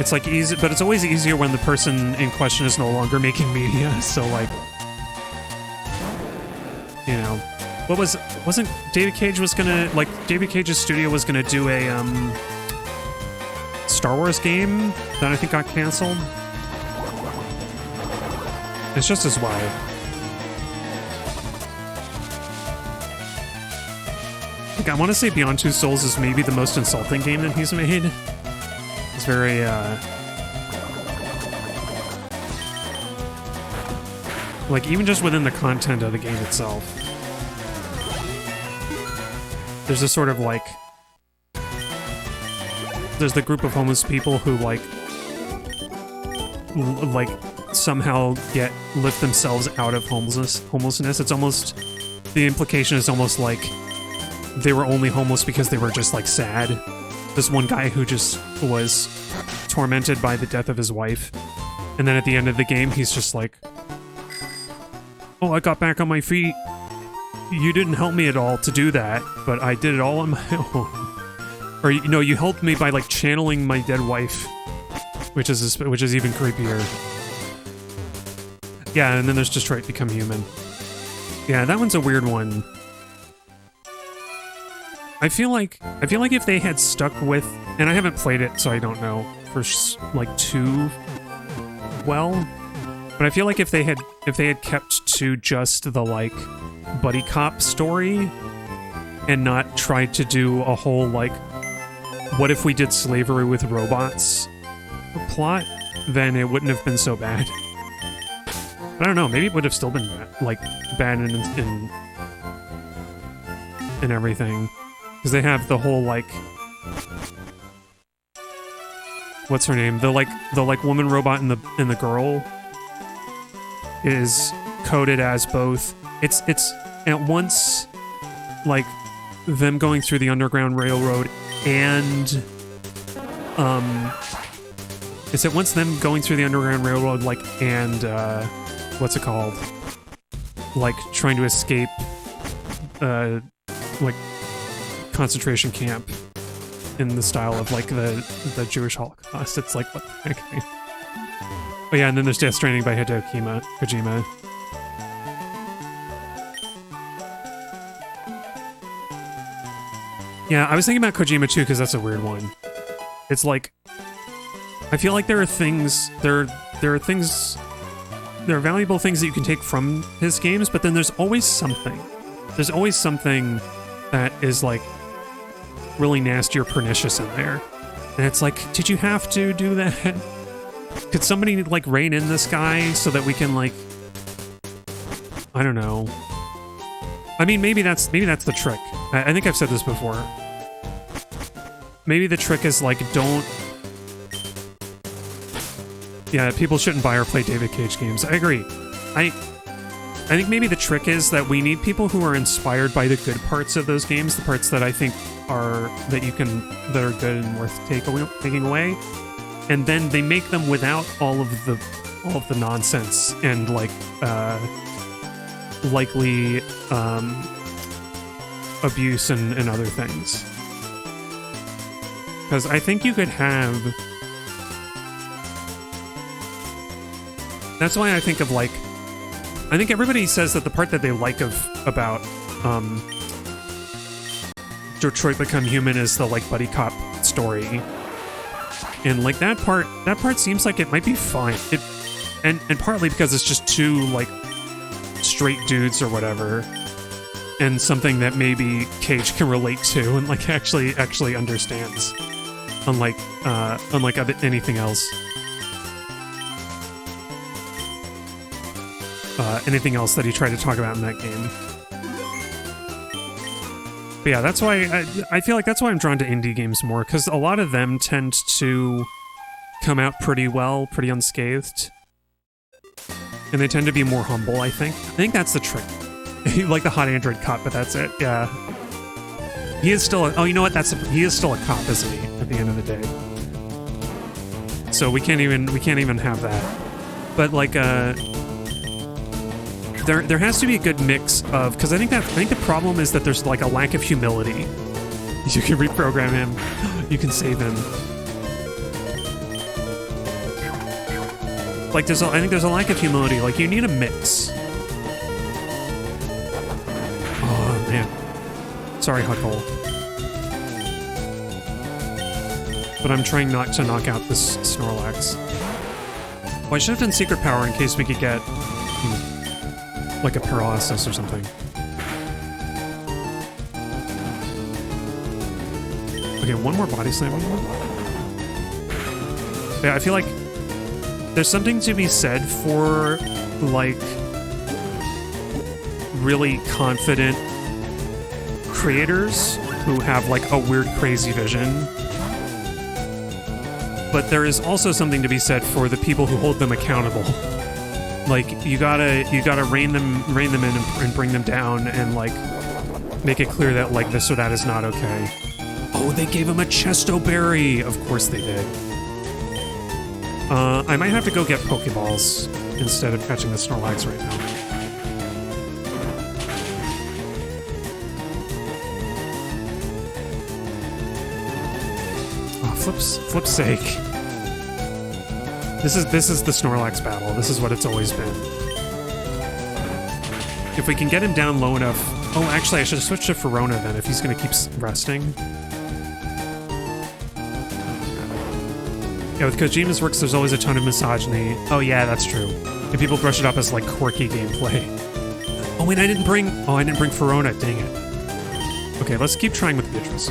It's like easy, but it's always easier when the person in question is no longer making media. So like, you know, wasn't David Cage was gonna, like, David Cage's studio was gonna do a Star Wars game that I think got canceled. It's just as wide. Like, I want to say Beyond Two Souls is maybe the most insulting game that he's made. It's very, like, even just within the content of the game itself. There's a sort of, like... There's the group of homeless people who, like... like, somehow lift themselves out of homelessness. It's almost... The implication is almost like they were only homeless because they were just, like, sad. This one guy who just was tormented by the death of his wife. And then at the end of the game, he's just like, oh, I got back on my feet. You didn't help me at all to do that, but I did it all on my own. Or, you know, you helped me by, like, channeling my dead wife, which is even creepier. Yeah, and then there's Detroit Become Human. Yeah, that one's a weird one. I feel like if they had stuck with, and I haven't played it, so I don't know for like too well, but I feel like if they had kept to just the like buddy cop story and not tried to do a whole like what if we did slavery with robots plot, then it wouldn't have been so bad. I don't know, maybe it would have still been bad and everything. Because they have the whole, like... What's her name? The woman robot and the girl is coded as both... It's at once, like, them going through the Underground Railroad and... It's at once them going through the Underground Railroad, like, and, what's it called? Like, trying to escape, like... concentration camp in the style of like the Jewish Holocaust. It's like, what the heck? Oh yeah, and then there's Death Stranding by Hideo Kojima. Yeah, I was thinking about Kojima too because that's a weird one. It's like, I feel like there are valuable things that you can take from his games, but then there's always something. There's always something that is like really nasty or pernicious in there. And it's like, did you have to do that? Could somebody like rein in this guy so that we can like, I don't know. I mean, maybe that's the trick. I think I've said this before. Maybe the trick is like, don't... Yeah, people shouldn't buy or play David Cage games. I agree. I think maybe the trick is that we need people who are inspired by the good parts of those games, the parts that I think that are good and worth taking away, and then they make them without all of the nonsense and like likely abuse and other things. Because I think you could have. That's why I think of like. I think everybody says that the part that they like about Detroit Become Human is the like buddy cop story, and like that part seems like it might be fine. And partly because it's just two like straight dudes or whatever, and something that maybe Cage can relate to and like actually understands, unlike anything else. Anything else that he tried to talk about in that game. But yeah, that's why I feel like that's why I'm drawn to indie games more, because a lot of them tend to come out pretty well, pretty unscathed. And they tend to be more humble, I think. I think that's the trick. Like the hot Android cop, but that's it, yeah. He is still oh, you know what, he is still a cop, isn't he, at the end of the day. So we can't even have that. But like, There has to be a good mix of, because I think the problem is that there's like a lack of humility. You can reprogram him, you can save him. Like, I think there's a lack of humility. Like, you need a mix. Oh, man. Sorry, Huckle. But I'm trying not to knock out this Snorlax. Well, I should have done Secret Power in case we could get, like, a Paralysis or something. Okay, one more Body Slam. Yeah, I feel like there's something to be said for, like, really confident creators who have, like, a weird, crazy vision. But there is also something to be said for the people who hold them accountable. Like, you gotta rein them in and bring them down and, like, make it clear that, like, this or that is not okay. Oh, they gave him a Chesto Berry! Of course they did. I might have to go get Pokeballs instead of catching the Snorlax right now. Oh, flip's sake. This is the Snorlax battle. This is what it's always been. If we can get him down low enough... Oh, actually, I should have switched to Verona then, if he's going to keep resting. Yeah, with Kojima's works, there's always a ton of misogyny. Oh, yeah, that's true. And people brush it up as, like, quirky gameplay. Oh, wait, I didn't bring Verona. Dang it. Okay, let's keep trying with Beatrice.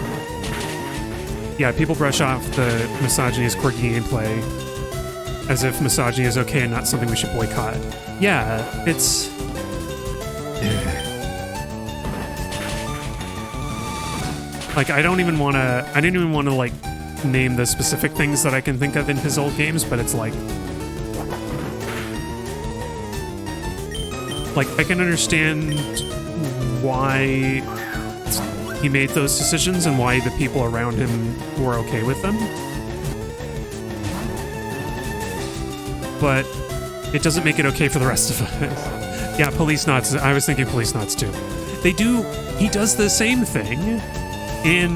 Yeah, people brush off the misogyny as quirky gameplay as if misogyny is okay and not something we should boycott. Yeah, it's... Like, I didn't even want to, like, name the specific things that I can think of in his old games, but it's like... Like, I can understand why he made those decisions and why the people around him were okay with them. But it doesn't make it okay for the rest of us. Yeah, Police Knots. I was thinking Police Knots too. He does the same thing in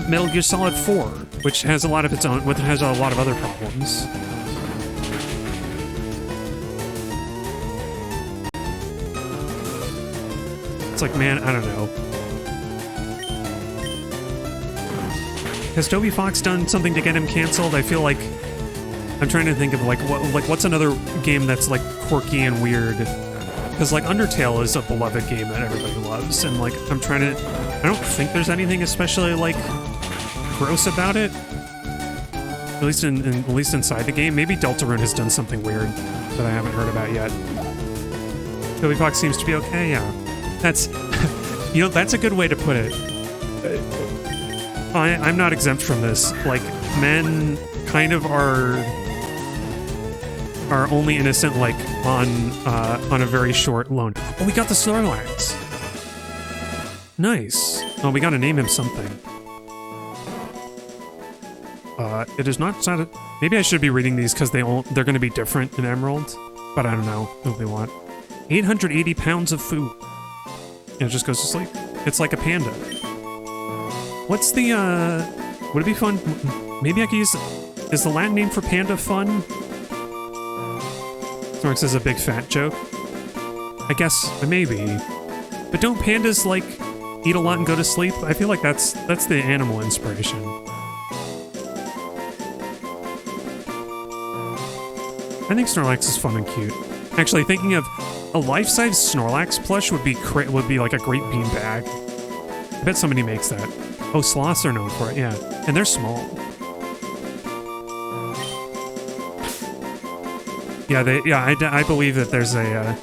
Metal Gear Solid 4, which has a lot of its own, which has a lot of other problems. It's like, man, I don't know. Has Toby Fox done something to get him canceled? I feel like I'm trying to think of what's another game that's like quirky and weird. Because like Undertale is a beloved game that everybody loves, and like I don't think there's anything especially like gross about it. At least inside the game. Maybe Deltarune has done something weird that I haven't heard about yet. Toby Fox seems to be okay, yeah. That's that's a good way to put it. I'm not exempt from this. Like, men kind of are only innocent, like, on a very short loan. Oh, we got the Snorlax! Nice. Oh, we gotta name him something. It is not... Maybe I should be reading these because they're gonna be different in Emerald. But I don't know what they want. 880 pounds of food. And it just goes to sleep. It's like a panda. What's the, would it be fun? Maybe I could use... Is the Latin name for panda fun? Snorlax says a big fat joke. I guess, maybe. But don't pandas, like, eat a lot and go to sleep? I feel like that's the animal inspiration. I think Snorlax is fun and cute. Actually, thinking of a life-size Snorlax plush would be like a great beanbag. I bet somebody makes that. Oh, sloths are known for it, yeah. And they're small. Yeah, I believe that there's a,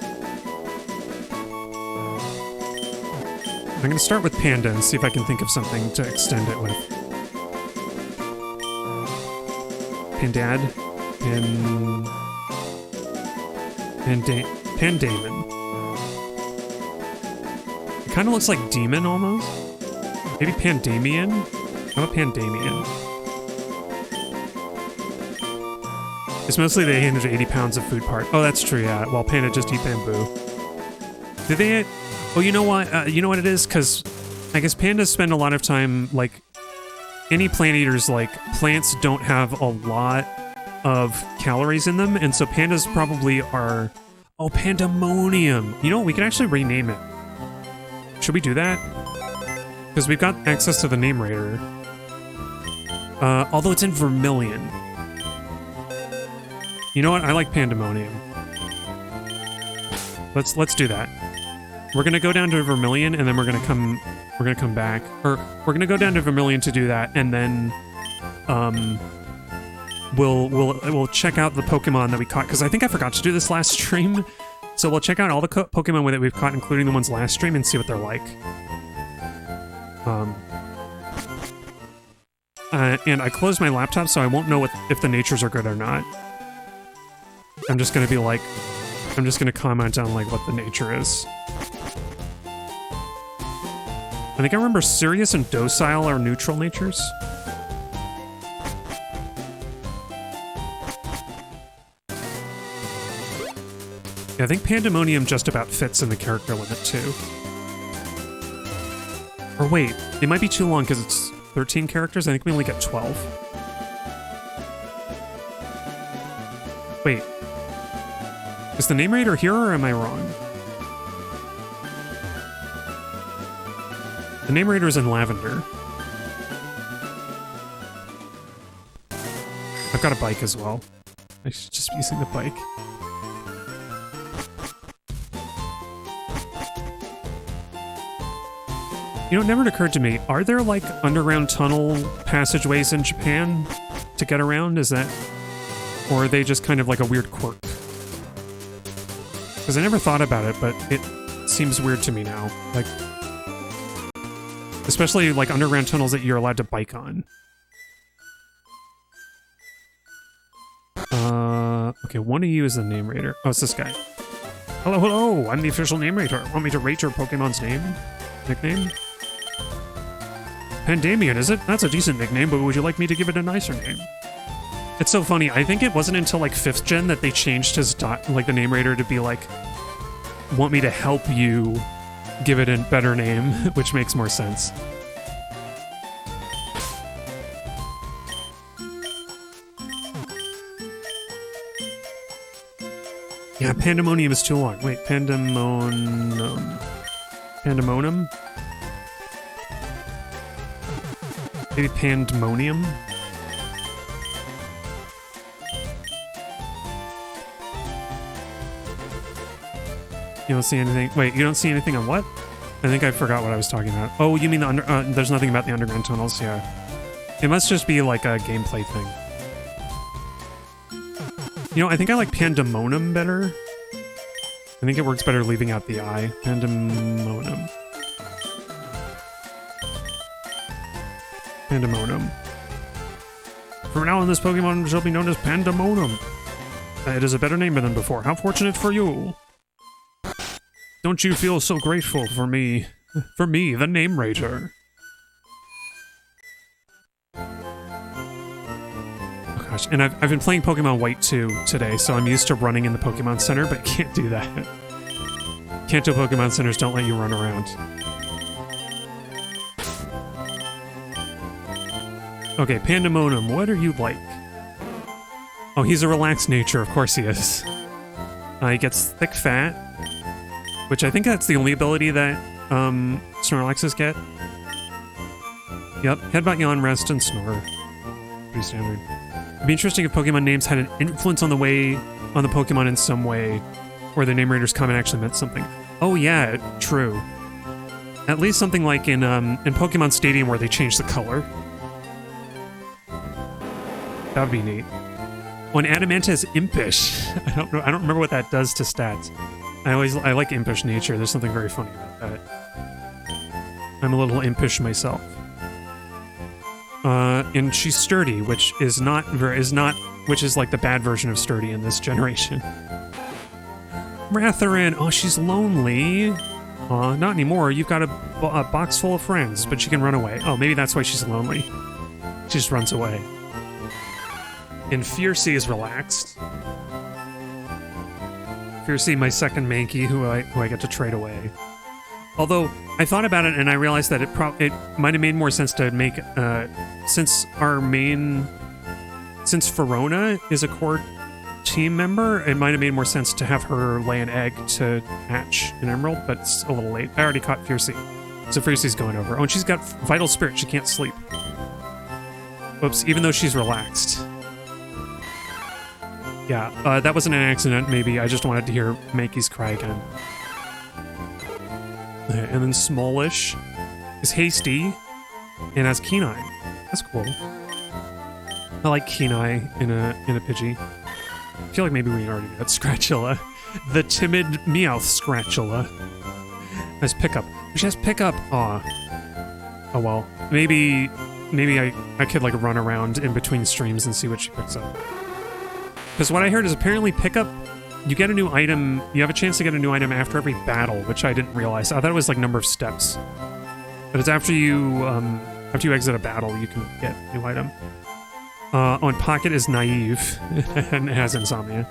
I'm gonna start with Panda and see if I can think of something to extend it with. Pandad. Pandamon. It kind of looks like Demon, almost. Maybe Pandamian? How about Pandamian? It's mostly the 880 pounds of food part. Oh, that's true, yeah. While Panda just eat bamboo. Did they... Oh, you know what? You know what it is? Because I guess pandas spend a lot of time, like... Any plant eaters, like, plants don't have a lot of calories in them, and so pandas probably are... Oh, pandemonium. You know what? We can actually rename it. Should we do that? Because we've got access to the name raider. Although it's in Vermilion. You know what? I like pandemonium. Let's do that. We're gonna go down to Vermilion, and then we're gonna come back. Or we're gonna go down to Vermilion to do that, and then we'll check out the Pokemon that we caught, because I think I forgot to do this last stream. So we'll check out all the Pokemon that we've caught, including the ones last stream, and see what they're like. And I closed my laptop, so I won't know if the natures are good or not. I'm just gonna comment on like what the nature is. I think I remember serious and docile are neutral natures. Yeah, I think pandemonium just about fits in the character limit too. Or wait, it might be too long because it's 13 characters. I think we only get 12. Wait. Is the name raider here, or am I wrong? The name raider is in Lavender. I've got a bike as well. I should just be using the bike. You know, it never occurred to me, are there like underground tunnel passageways in Japan to get around? Is that... Or are they just kind of like a weird quirk? Because I never thought about it, but it seems weird to me now. Like, especially like underground tunnels that you're allowed to bike on. Okay, one of you is the name raider. Oh, it's this guy. Hello, hello, I'm the official name raider. Want me to rate your Pokemon's name? Nickname? Pandemian, is it? That's a decent nickname, but would you like me to give it a nicer name? It's so funny. I think it wasn't until like 5th gen that they changed his like the name raider to be like, want me to help you give it a better name, which makes more sense. Yeah, pandemonium is too long. Wait, pandemonium. Pandemonium? Maybe pandemonium? You don't see anything? Wait, you don't see anything on what? I think I forgot what I was talking about. Oh, you mean the there's nothing about the underground tunnels? Yeah. It must just be like a gameplay thing. You know, I think I like pandemonium better. I think it works better leaving out the I. Pandemonium. Pandemonium. From now on, this Pokemon shall be known as Pandemonium. It is a better name than before. How fortunate for you! Don't you feel so grateful for me? For me, the name raider. Oh gosh, and I've been playing Pokemon White 2 today, so I'm used to running in the Pokemon Center, but can't do that. Kanto Pokemon Centers don't let you run around. Okay, Pandemonium, what are you like? Oh, he's a relaxed nature, of course he is. He gets thick fat, which I think that's the only ability that Snorlaxes get. Yep, Headbutt, Yawn, Rest, and Snore. Pretty standard. It'd be interesting if Pokemon names had an influence on the Pokemon in some way, or the name raiders comment actually meant something. Oh yeah, true. At least something like in Pokemon Stadium where they changed the color. That would be neat. When Adamanta is impish. I don't remember what that does to stats. I like impish nature. There's something very funny about that. I'm a little impish myself. And she's sturdy, which is like the bad version of sturdy in this generation. Ratharan, oh, she's lonely. Not anymore. You've got a box full of friends, but she can run away. Oh, maybe that's why she's lonely. She just runs away. And Fiercey is relaxed. Fiercey, my second Mankey, who I get to trade away. Although, I thought about it and I realized that it might have made more sense to make, since our main since Verona is a core team member, it might have made more sense to have her lay an egg to hatch an emerald, but it's a little late. I already caught Fiercey. So Fiercey's going over. Oh, and she's got Vital Spirit. She can't sleep. Whoops, even though she's relaxed. Yeah, that wasn't an accident, maybe. I just wanted to hear Makey's cry again. Okay, and then Smallish is hasty and has Keen-Eye. That's cool. I like Keen-Eye in a Pidgey. I feel like maybe we already got Scratchula. The timid Meowth Scratchula has Pickup. She has Pickup. Aw. Oh well. Maybe I could like run around in between streams and see what she picks up. Because what I heard is apparently Pickup, you get a new item, you have a chance to get a new item after every battle, which I didn't realize. I thought it was like number of steps. But it's after you exit a battle, you can get a new item. On Pocket is Naive and has Insomnia.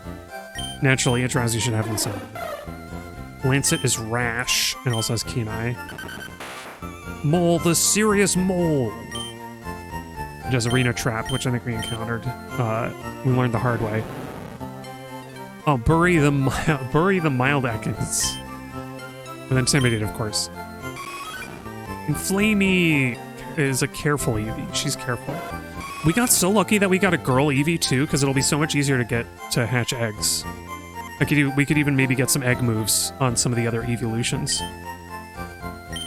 Naturally, it Drowsy should have Insomnia. Lancet is Rash and also has Keen-Eye. Mole, the serious mole. It has Arena Trap, which I think we encountered. We learned the hard way. Oh, Bury the Mild Atkins. And Intimidate, of course. And Flamey is a careful Eevee. She's careful. We got so lucky that we got a girl Eevee too, because it'll be so much easier to hatch eggs. We could even maybe get some egg moves on some of the other evolutions.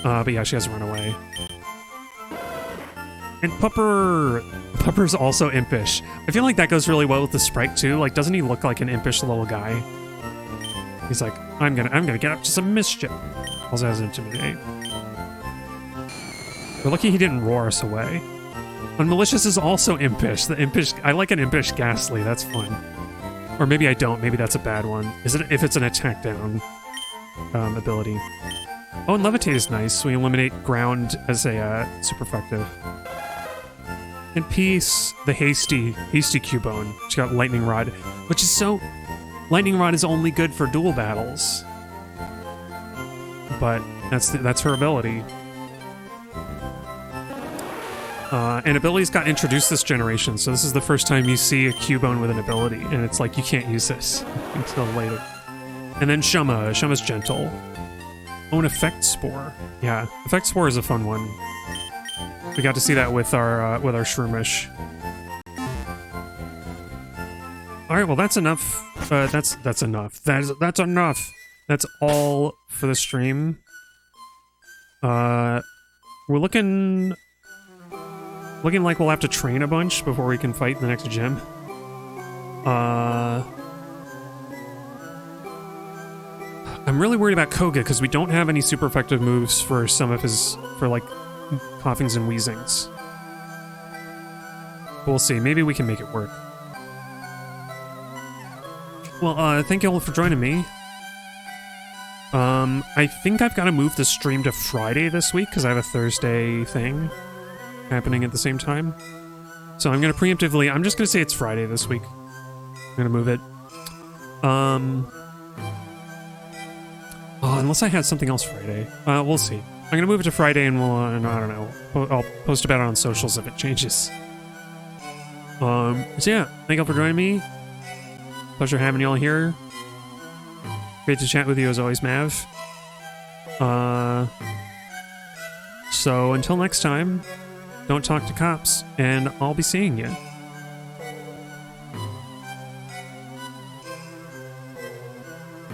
But yeah, she has run away. And Pupper's also impish. I feel like that goes really well with the sprite too. Like, doesn't he look like an impish little guy? He's like, I'm gonna get up to some mischief. Also has Intimidate. We're lucky he didn't roar us away. And Malicious is also impish. The impish, I like an impish Ghastly. That's fun. Or maybe I don't. Maybe that's a bad one. Is it if it's an attack down ability? Oh, and Levitate is nice. We eliminate ground as a super effective. And Peace, the hasty Cubone. She got Lightning Rod, which is so. Lightning Rod is only good for dual battles, but that's her ability. And abilities got introduced this generation, so this is the first time you see a Cubone with an ability, and it's like you can't use this until later. And then Shumma's gentle. Oh, an Effect Spore. Yeah, Effect Spore is a fun one. We got to see that with our Shroomish. All right, well that's enough. That's enough. That's enough. That's all for the stream. We're looking like we'll have to train a bunch before we can fight in the next gym. I'm really worried about Koga because we don't have any super effective moves for some of his, for like coughings and wheezings. We'll see. Maybe we can make it work. Well, thank you all for joining me. I think I've got to move the stream to Friday this week because I have a Thursday thing happening at the same time. So I'm going to preemptively, I'm just going to say it's Friday this week. I'm going to move it. Oh, unless I had something else Friday. We'll see. I'm going to move it to Friday and we'll, I don't know. I'll post about it on socials if it changes. So yeah, thank you all for joining me. Pleasure having you all here. Great to chat with you as always, Mav. So until next time, don't talk to cops, and I'll be seeing you.